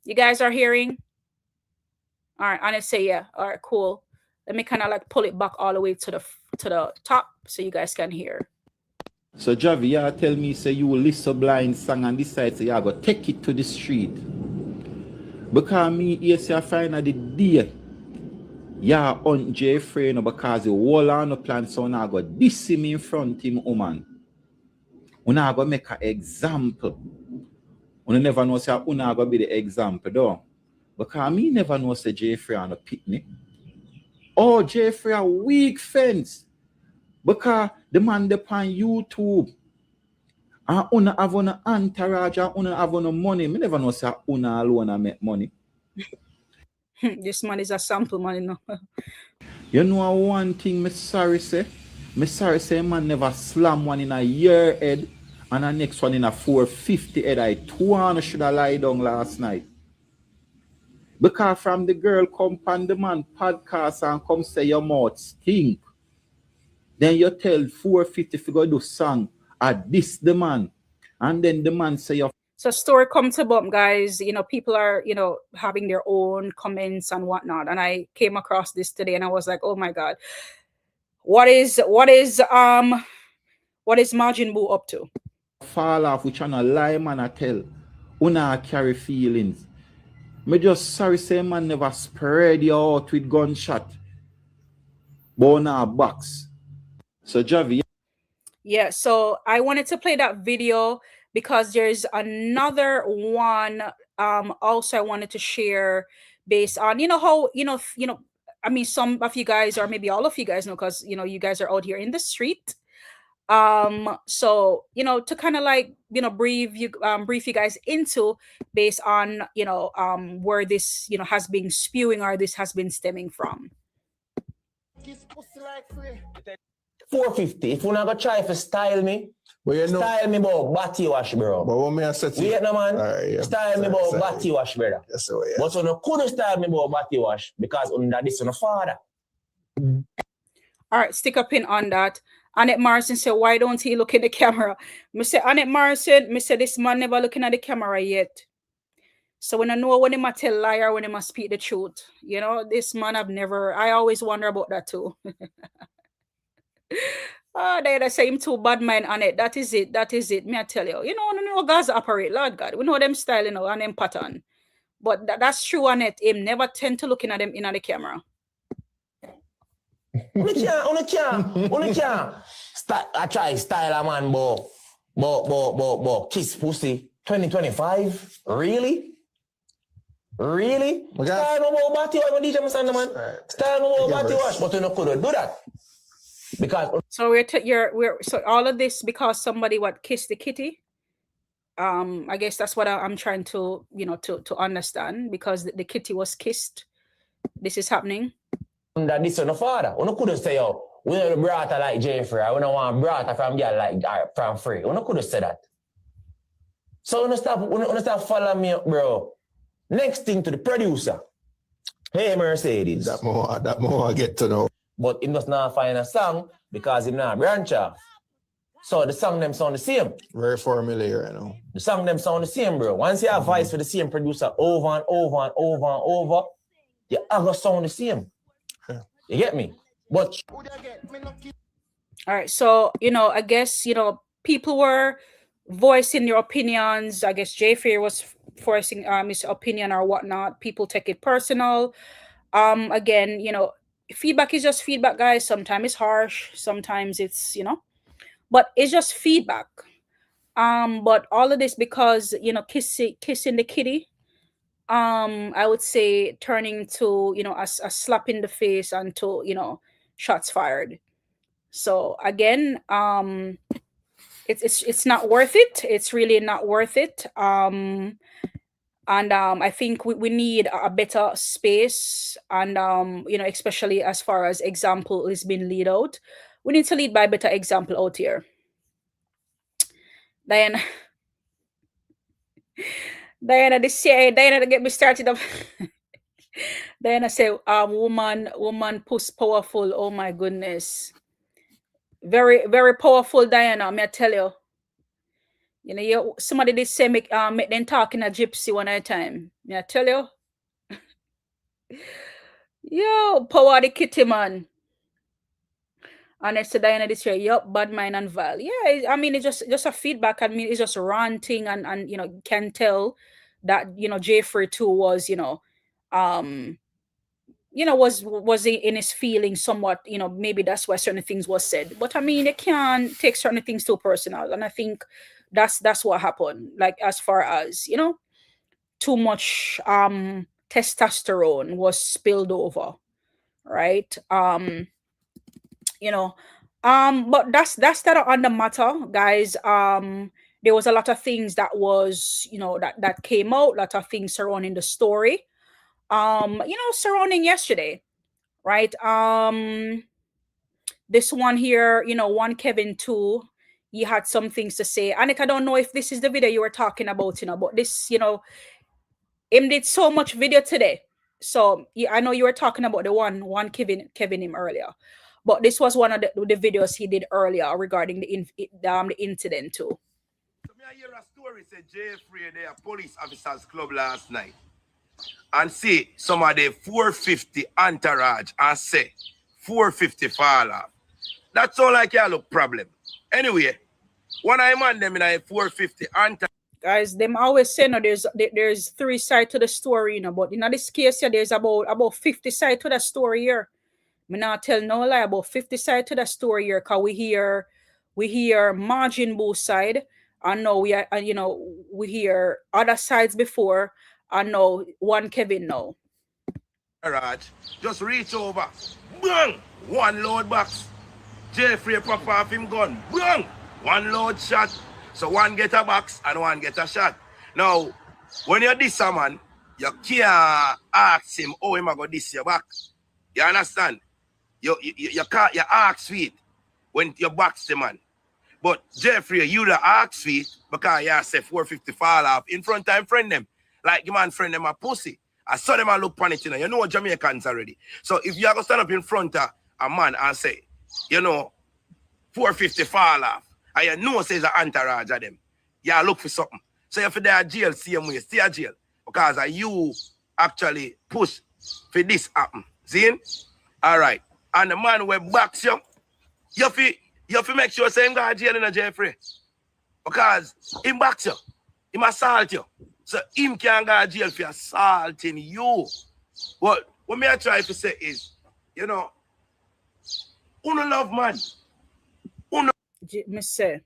You guys are hearing? All right, and I say yeah. All right, cool. Let me kind of like pull it back all the way to the top so you guys can hear. So Jahvy, you tell me say you will list a blind song and decide say you go take it to the street. Because me, yes, I find at the day. Yeah, on JAII FRAIS because the whole on the plan so now go diss him in front of him, woman. We now go make an example. We never know say we now go be the example though. Because me never know say JAII FRAIS on a picnic. Oh, JAII FRAIS a weak fence. Because the man depend on YouTube. And una have an entourage and una have no money. Me never know say una alone make money. This man is a sample money no. You know one thing me sorry say man never slam one in a year head and the next one in a 450 head. I 200 should have lie down last night. Because from the girl come on the man podcast and come say your mouth stink. Then you tell 450 if you go do song at this the man. And then the man say your So story comes about, guys. You know, people are, you know, having their own comments and whatnot. And I came across this today and I was like, oh my God. What is Margin Boo up to? fall off which on a lie man I tell. Una carry feelings. Me just sorry say man never spread you out with gunshot. But a box. So Jahvy. Yeah, so I wanted to play that video because there's another one also I wanted to share based on, you know, how, I mean, some of you guys or maybe all of you guys know, because, you know, you guys are out here in the street. So, you know, to kind of like, you know, brief you guys into based on, you know, where this, you know, has been spewing or this has been stemming from. 450. If you not go try to style me, But you know, style me about body wash, bro. but what me I said to you? Wait, no man. Alright, yeah. Style me about body wash, brother. Yes, so, yeah. But you couldn't style me about body wash because under this on the father. All right, stick a pin on that. Annette Morrison said, why don't he look in the camera? Me say, Annette Morrison, me say, this man never looking at the camera yet. So when I know when he might tell liar, when he must speak the truth. You know, this man I always wonder about that too. They say him too bad man on it. That is it. Me I tell you. You know guys operate, Lord God. We know them style, you know, and them pattern. But that's true on it. Him never tend to looking at them in the camera. Only can't. I try style a man, but kiss pussy. 2025? Really? Really? Okay. Style no more body wash, DJ Masanda, man. Style no more body wash, but you no couldn't do that. Because so so all of this because somebody kissed the kitty. I guess that's what I'm trying to, you know, to understand, because the kitty was kissed. This is happening. that this on the father. You no couldn't say, yo, we don't brought her like JAII FRAIS. We don't want brought from girl like from free. You no couldn't say that. So you stop following me up, bro. Next thing to the producer. Hey Mercedes. That more I get to know. But he must not find a song because he not branch off. So the song them sound the same. Very familiar, you know. The song them sound the same, bro. Once you have voice for the same producer over and over and over and over, you have to sound the same. You get me? But all right, so you know, I guess, you know, people were voicing their opinions. I guess JAII FRAIS was voicing his opinion or whatnot. People take it personal. Again, you know, feedback is just feedback, guys. Sometimes it's harsh, sometimes it's, you know, but it's just feedback. But all of this because, you know, kissing the kitty, I would say turning to, you know, a slap in the face and to, you know, shots fired. So again, it's not worth it. It's really not worth it. And I think we need a better space, and you know, especially as far as example is being lead out, we need to lead by better example out here. Diana, Diana, this year, Diana, get me started up. Diana say, woman puss powerful. Oh my goodness, very, very powerful, Diana. Me I tell you. You know, somebody did say make them talk in a gypsy one at a time. Me I tell you. Yo, power the kitty man. And I said, Diana, this year, yup, bad mind and Val. Yeah, I mean, it's just a feedback. I mean, it's just ranting, and you know, can tell that, you know, Jeffrey too was, you know, was in his feelings somewhat, you know, maybe that's why certain things was said. But I mean, you can't take certain things too personal. And I think that's what happened. Like, as far as, you know, too much testosterone was spilled over, right? You know, but that's that on the matter, guys. There was a lot of things that was, you know, that came out, a lot of things surrounding the story, you know, surrounding yesterday, right? This one here, you know, one Kevin too, he had some things to say. And I don't know if this is the video you were talking about, you know, but this, you know, him did so much video today. So yeah, I know you were talking about the one Kevin him earlier, but this was one of the videos he did earlier regarding the incident too. So me I hear a story say Jeffrey they a police officers club last night and see some of the 450 entourage and say 450 fall off. That sound like a look problem. Anyway, one I man them in a 450 entourage. Guys, them always say no, there's 3 sides to the story, you know, but in this case here, there's about 50 sides to the story here. Me not tell no lie, about 50 sides to the story here, cause we hear Margin Boo side, and now we are, you know, we hear other sides before, and now one Kevin now. Just reach over, bang, one load box. Jeffrey pop off him gun, bang, one load shot. So one get a box and one get a shot. Now, when you're this a man, you can't ask him, oh, him a go this your back. You understand? You can't, you ask for it when you box the man. But Jeffrey, you the ask for it because you say 450 fall off in front of him friend them. Like your man friend them a pussy. I saw them a look on it, you know. You know Jamaicans already. So if you are going to stand up in front of a man and say, you know, 450 fall off, and you know says an entourage of them, you look for something. So if you're there jail, same way, stay at jail. Because you actually push for this happen. See? All right. And the man will box you, you have to make sure say him go to jail in a Jeffrey. Because him box you, him assault you. So him can't go to jail for assaulting you. What me I try to say is, you know, uno love man. Me say,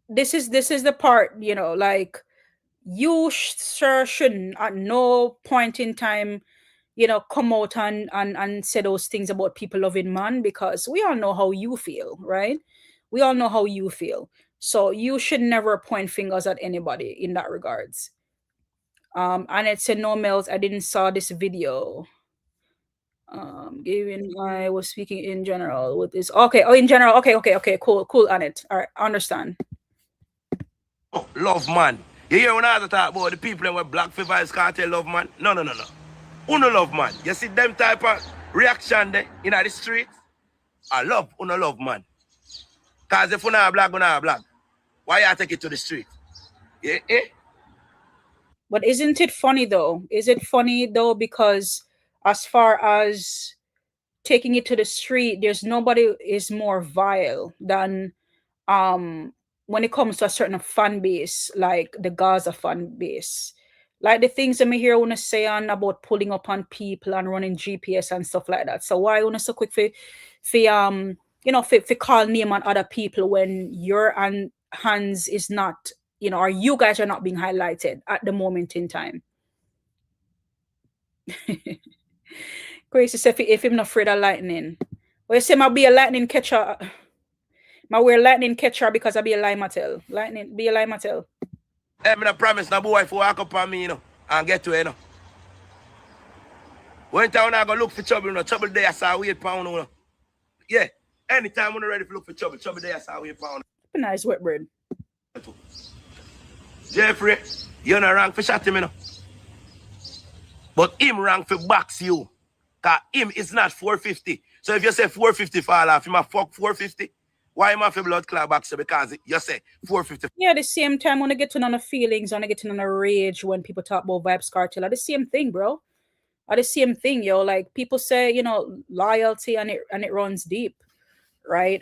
this is the part, you know, like you sure shouldn't at no point in time, you know, come out and say those things about people loving man, because we all know how you feel, right? We all know how you feel. So you should never point fingers at anybody in that regards. And it said, no, Mellz, I didn't saw this video. Given I was speaking in general with this. Okay, oh, in general. Okay, cool on it. All right, I understand. Oh, love man. You hear when I talk about the people that were black fever is cartel love man? No. Uno love man. You see them type of reaction there in the street? I love uno love man. Cause if you're black, why you take it to the street? Yeah, But isn't it funny though? Is it funny though? Because as far as taking it to the street, there's nobody is more vile than when it comes to a certain fan base, like the Gaza fan base. Like the things that me hear wanna say on about pulling up on people and running GPS and stuff like that. So why wanna so quick for you know, for call name on other people when your hands is not, you know, or you guys are not being highlighted at the moment in time. Gracie said if him not afraid of lightning. Well, you say I be a lightning catcher. I wear lightning catcher because I be a limatel. Lightning be a limatel. I'm not promise no boy for walk up on me, you know, and get to it, you know. When time I go look for trouble, you know, trouble there, I saw wait pound, you know. Yeah, anytime when I'm ready to look for trouble, trouble there, I saw wait pound. Nice wet bread. Jeffrey, you're not wrong for shot him, you know. But him wrong for box you. Because him is not 450. So if you say 450 fall off, him a fuck 450. Why him have a blood clot box you? Because you say 450. Yeah, at the same time, when I get to none of feelings, when I get to none of rage when people talk about Vibes Cartel, are the same thing, bro. Are the same thing, yo. Like people say, you know, loyalty and it runs deep, right?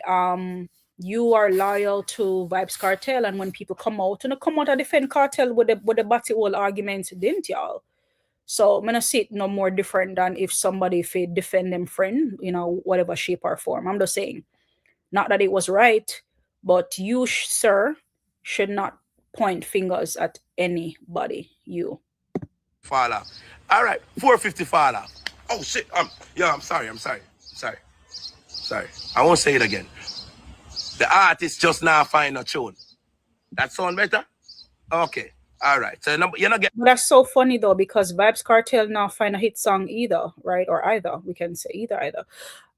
You are loyal to Vibes Cartel, and when people come out and defend Cartel with the batty whole arguments, didn't y'all? So I'm gonna see it no more different than if somebody if they defend them friend, you know, whatever shape or form. I'm just saying, not that it was right, but you, sir, should not point fingers at anybody. You Fall off. All right, 450 fall off. Oh shit. Yeah, I'm sorry. I won't say it again. The artist just now find a tune. That sound better? Okay. All right. So you're not getting. But that's so funny though, because Vibes Cartel now find a hit song either, right? Or either. We can say either.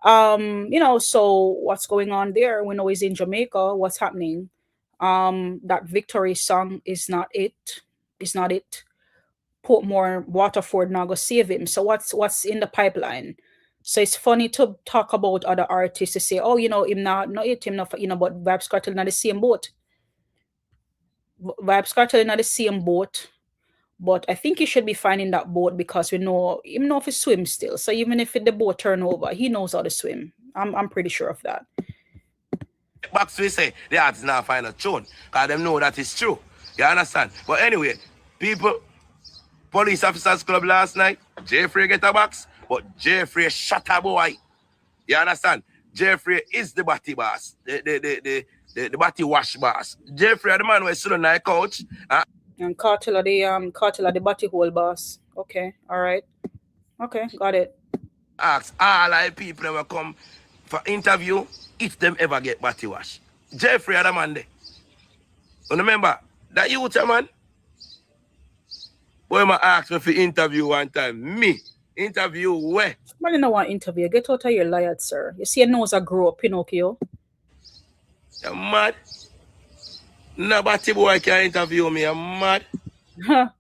You know, so what's going on there? We know he's in Jamaica. What's happening? That Victory song is not it. It's not it. Portmore Waterford now go save him. So what's in the pipeline? So it's funny to talk about other artists to say, oh, you know, him not it, him not, you know, but Vibes Cartel not the same boat. Vibes Cartel not the same boat. But I think he should be fine in that boat because we know him know if he swim still. So even if the boat turn over, he knows how to swim. I'm pretty sure of that. Box we say the artist now find a tune because them know that it's true. You understand? But anyway, people, police officers club last night, Jeffrey get a box, but Jeffrey shot a boy. You understand? Jeffrey is the batty boss, the batty wash boss. Jeffrey the man who is sitting on the couch. And Cartel the batty hole boss. Okay, all right. Okay, got it. Ask all the people that will come for interview if them ever get batty wash. Jeffrey the man there. You remember that youth man? Boy, I asked me for interview one time. Me interview where? Man, no want interview. Get out of your liar, sir. You see your nose a grow up, Pinocchio. You're mad. Nobody boy can interview me. I'm mad.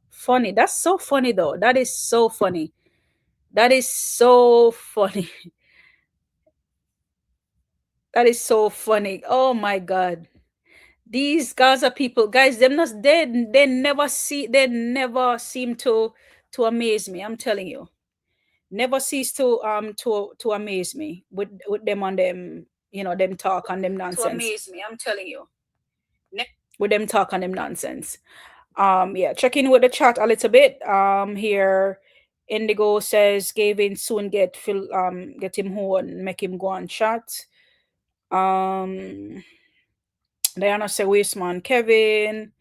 Funny. That's so funny though. That is so funny. That is so funny. That is so funny. Oh my God. These Gaza people, guys, they never seem to amaze me. I'm telling you. Never cease to amaze me with them on them, you know, them talk and them nonsense. To amaze me, I'm telling you. With them talk and them nonsense. Yeah, check in with the chat a little bit. Here Indigo says Gavin soon get him home, make him go on chat. Diana say where's man Kevin?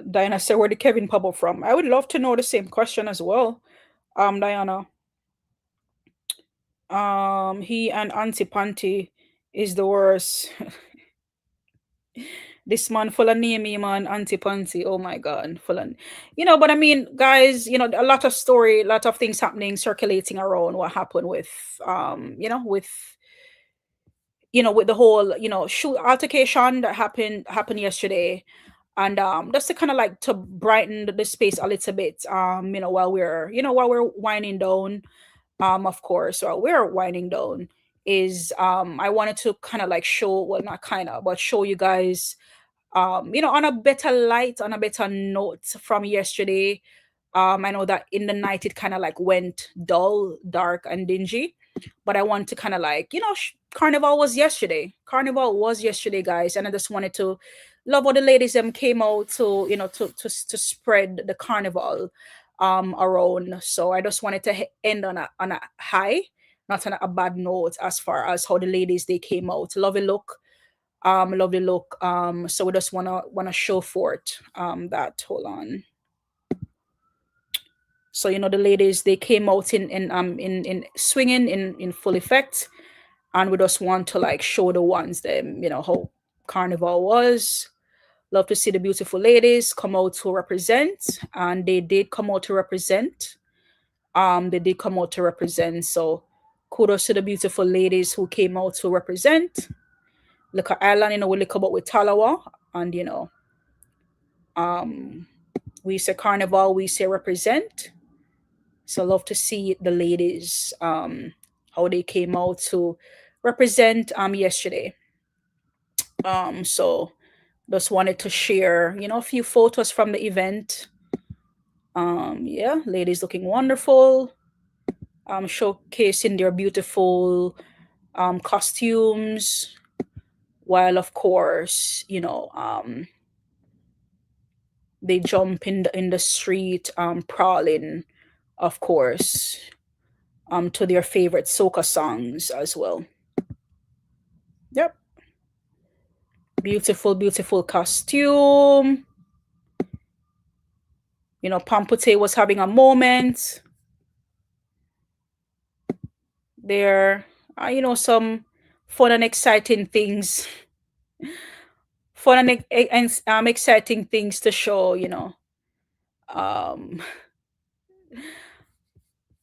Diana say where did Kevin pop up from? I would love to know the same question as well. Diana. He and Auntie Panty is the worst. This man full of name, man, Auntie Panty. Oh my God, full of, you know. But I mean, guys, you know, a lot of things happening, circulating around what happened with, you know, with the whole, you know, shoot altercation that happened yesterday, and just to kind of like to brighten the space a little bit, you know, while we're winding down, of course, while we're winding down, is I wanted to kind of like show, well, not kind of, but show you guys, you know, on a better light, on a better note from yesterday. I know that in the night it kind of like went dull, dark, and dingy, but I want to kind of like, you know, Carnival was yesterday, guys, and I just wanted to love how the ladies came out to, you know, to spread the Carnival around. So I just wanted to end on a high, not on a bad note, as far as how the ladies, they came out. Lovely look. So we just wanna show forth that. Hold on. So, you know, the ladies, they came out in swinging in full effect, and we just want to like show the ones them, you know, how Carnival was. Love to see the beautiful ladies come out to represent, and they did come out to represent. They did come out to represent. So kudos to the beautiful ladies who came out to represent. Look at Ireland, we look about with Talawa, and we say carnival, we say represent. So love to see the ladies, how they came out to represent yesterday. So just wanted to share, a few photos from the event. Yeah, ladies looking wonderful. Showcasing their beautiful costumes, while of course, they jump in the street, prowling, of course, to their favorite soca songs as well. Yep. Beautiful, beautiful costume. Pampute was having a moment there. Some fun and exciting things. Fun and exciting things to show,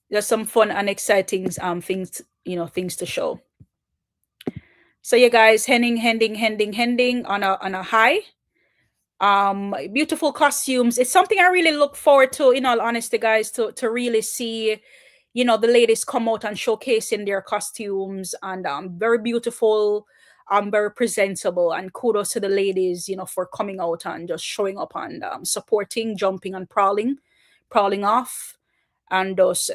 there's some fun and exciting things, things to show. So you guys heading on a high. Beautiful costumes. It's something I really look forward to, in all honesty, guys, to really see, the ladies come out and showcasing their costumes, and very beautiful, very presentable, and kudos to the ladies, for coming out and just showing up and supporting, jumping and prowling off, and those,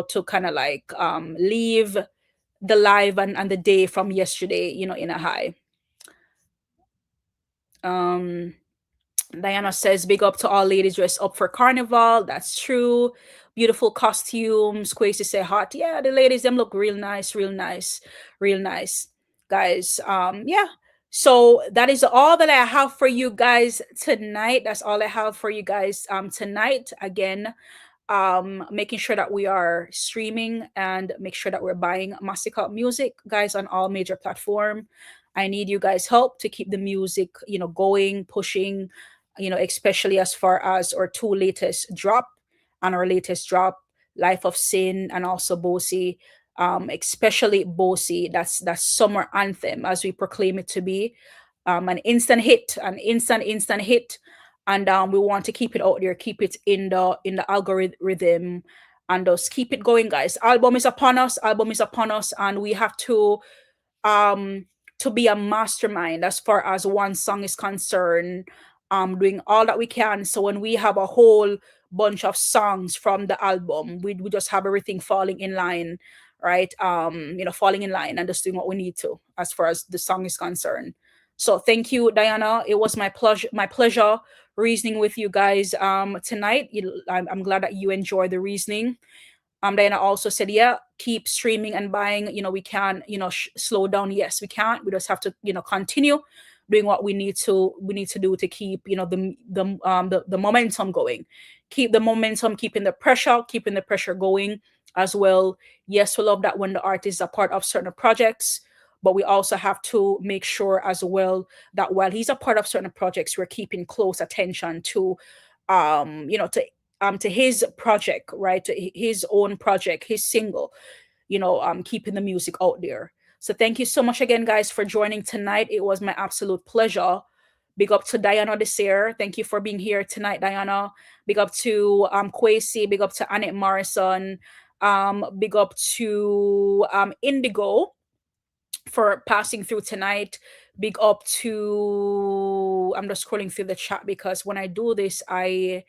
to kind of like leave the live and the day from yesterday, in a high. Diana says, big up to all ladies dressed up for carnival. That's true. Beautiful costumes. Quasi say hot. Yeah, the ladies, them look real nice, guys. Yeah. So that is all that I have for you guys tonight. That's all I have for you guys tonight. Again, making sure that we are streaming and make sure that we're buying Masicka music, guys, on all major platforms. I need you guys' help to keep the music, going, pushing, especially as far as our two latest drop, and our latest drop, Life of Sin, and also Boasty, especially Boasty. That's summer anthem, as we proclaim it to be, an instant hit, and we want to keep it out there, keep it in the algorithm, and just keep it going, guys. Album is upon us, and we have to be a mastermind as far as one song is concerned, doing all that we can. So when we have a whole bunch of songs from the album, we just have everything falling in line, right? Falling in line and just doing what we need to as far as the song is concerned. So thank you, Diana. It was my pleasure reasoning with you guys tonight. I'm glad that you enjoyed the reasoning. Diana also said, yeah, keep streaming and buying. We can, slow down. Yes, we can. We just have to, continue doing what we need to do to keep, the momentum going. Keep the momentum, keeping the pressure going as well. Yes, we love that when the artist is a part of certain projects, but we also have to make sure as well that while he's a part of certain projects, we're keeping close attention to, to his project, right? To his own project, his single, keeping the music out there. So thank you so much again, guys, for joining tonight. It was my absolute pleasure. Big up to Diana Desir. Thank you for being here tonight, Diana. Big up to Kwesi. Big up to Annette Morrison. Big up to Indigo for passing through tonight. Big up to, I'm just scrolling through the chat because when I do this, I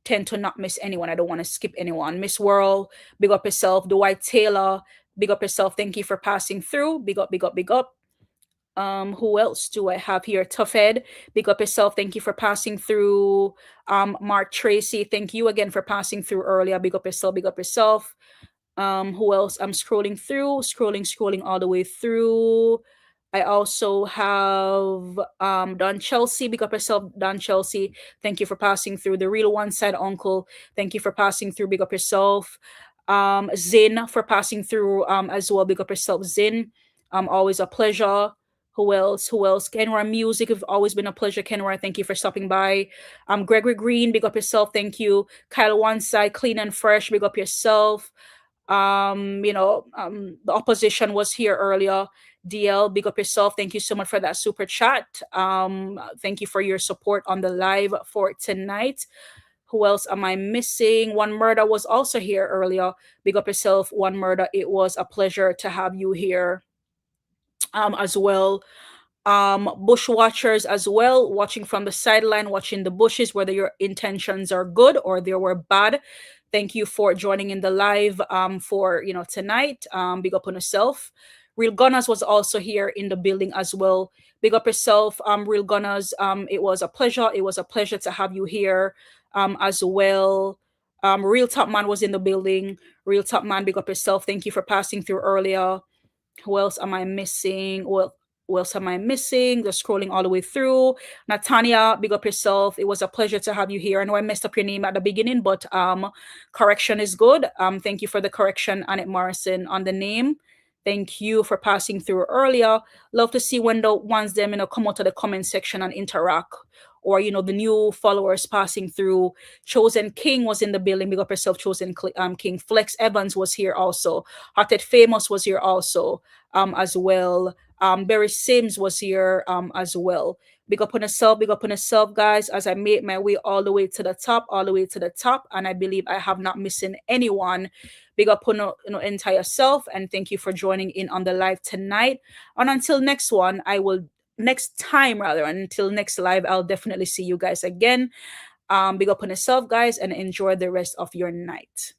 tend to not miss anyone. I don't want to skip anyone. Miss World, big up yourself. Dwight Taylor, big up yourself. Thank you for passing through. Big up, big up, big up. Who else do I have here? Tough Ed, big up yourself. Thank you for passing through. Mark Tracy, thank you again for passing through earlier. Big up yourself, big up yourself. Who else? I'm scrolling through, scrolling all the way through. I also have Don Chelsea. Big up yourself, Don Chelsea. Thank you for passing through. The Real One Side Uncle. Thank you for passing through. Big up yourself. Zin for passing through as well. Big up yourself, Zin. Always a pleasure. Who else? Who else? Kenra Music, have always been a pleasure. Kenra, thank you for stopping by. Gregory Green, big up yourself. Thank you. Kyle One Side, Clean and Fresh, big up yourself. The opposition was here earlier. DL, big up yourself. Thank you so much for that super chat. Thank you for your support on the live for tonight. Who else am I missing? One Murder was also here earlier. Big up yourself, One Murder. It was a pleasure to have you here as well. Bush watchers as well, watching from the sideline, watching the bushes, whether your intentions are good or they were bad. Thank you for joining in the live for tonight. Big up on yourself. Real Gunners was also here in the building as well. Big up yourself, Real Gunners. It was a pleasure. It was a pleasure to have you here as well. Real Top Man was in the building. Real Top Man, big up yourself. Thank you for passing through earlier. Who else am I missing? Well, who else am I missing? Just scrolling all the way through. Natania, big up yourself. It was a pleasure to have you here. I know I messed up your name at the beginning, but correction is good. Thank you for the correction, Annette Morrison, on the name. Thank you for passing through earlier. Love to see when the ones them come out to the comment section and interact, or the new followers passing through. Chosen King was in the building. Big up yourself, Chosen King. Flex Evans was here also. Hearted Famous was here also as well. Barry Sims was here as well. Big up on yourself, guys, as I made my way all the way to the top, and I believe I have not missing anyone. Big up on entire self, and thank you for joining in on the live tonight. And until next time, until next live, I'll definitely see you guys again. Big up on yourself, guys, and enjoy the rest of your night.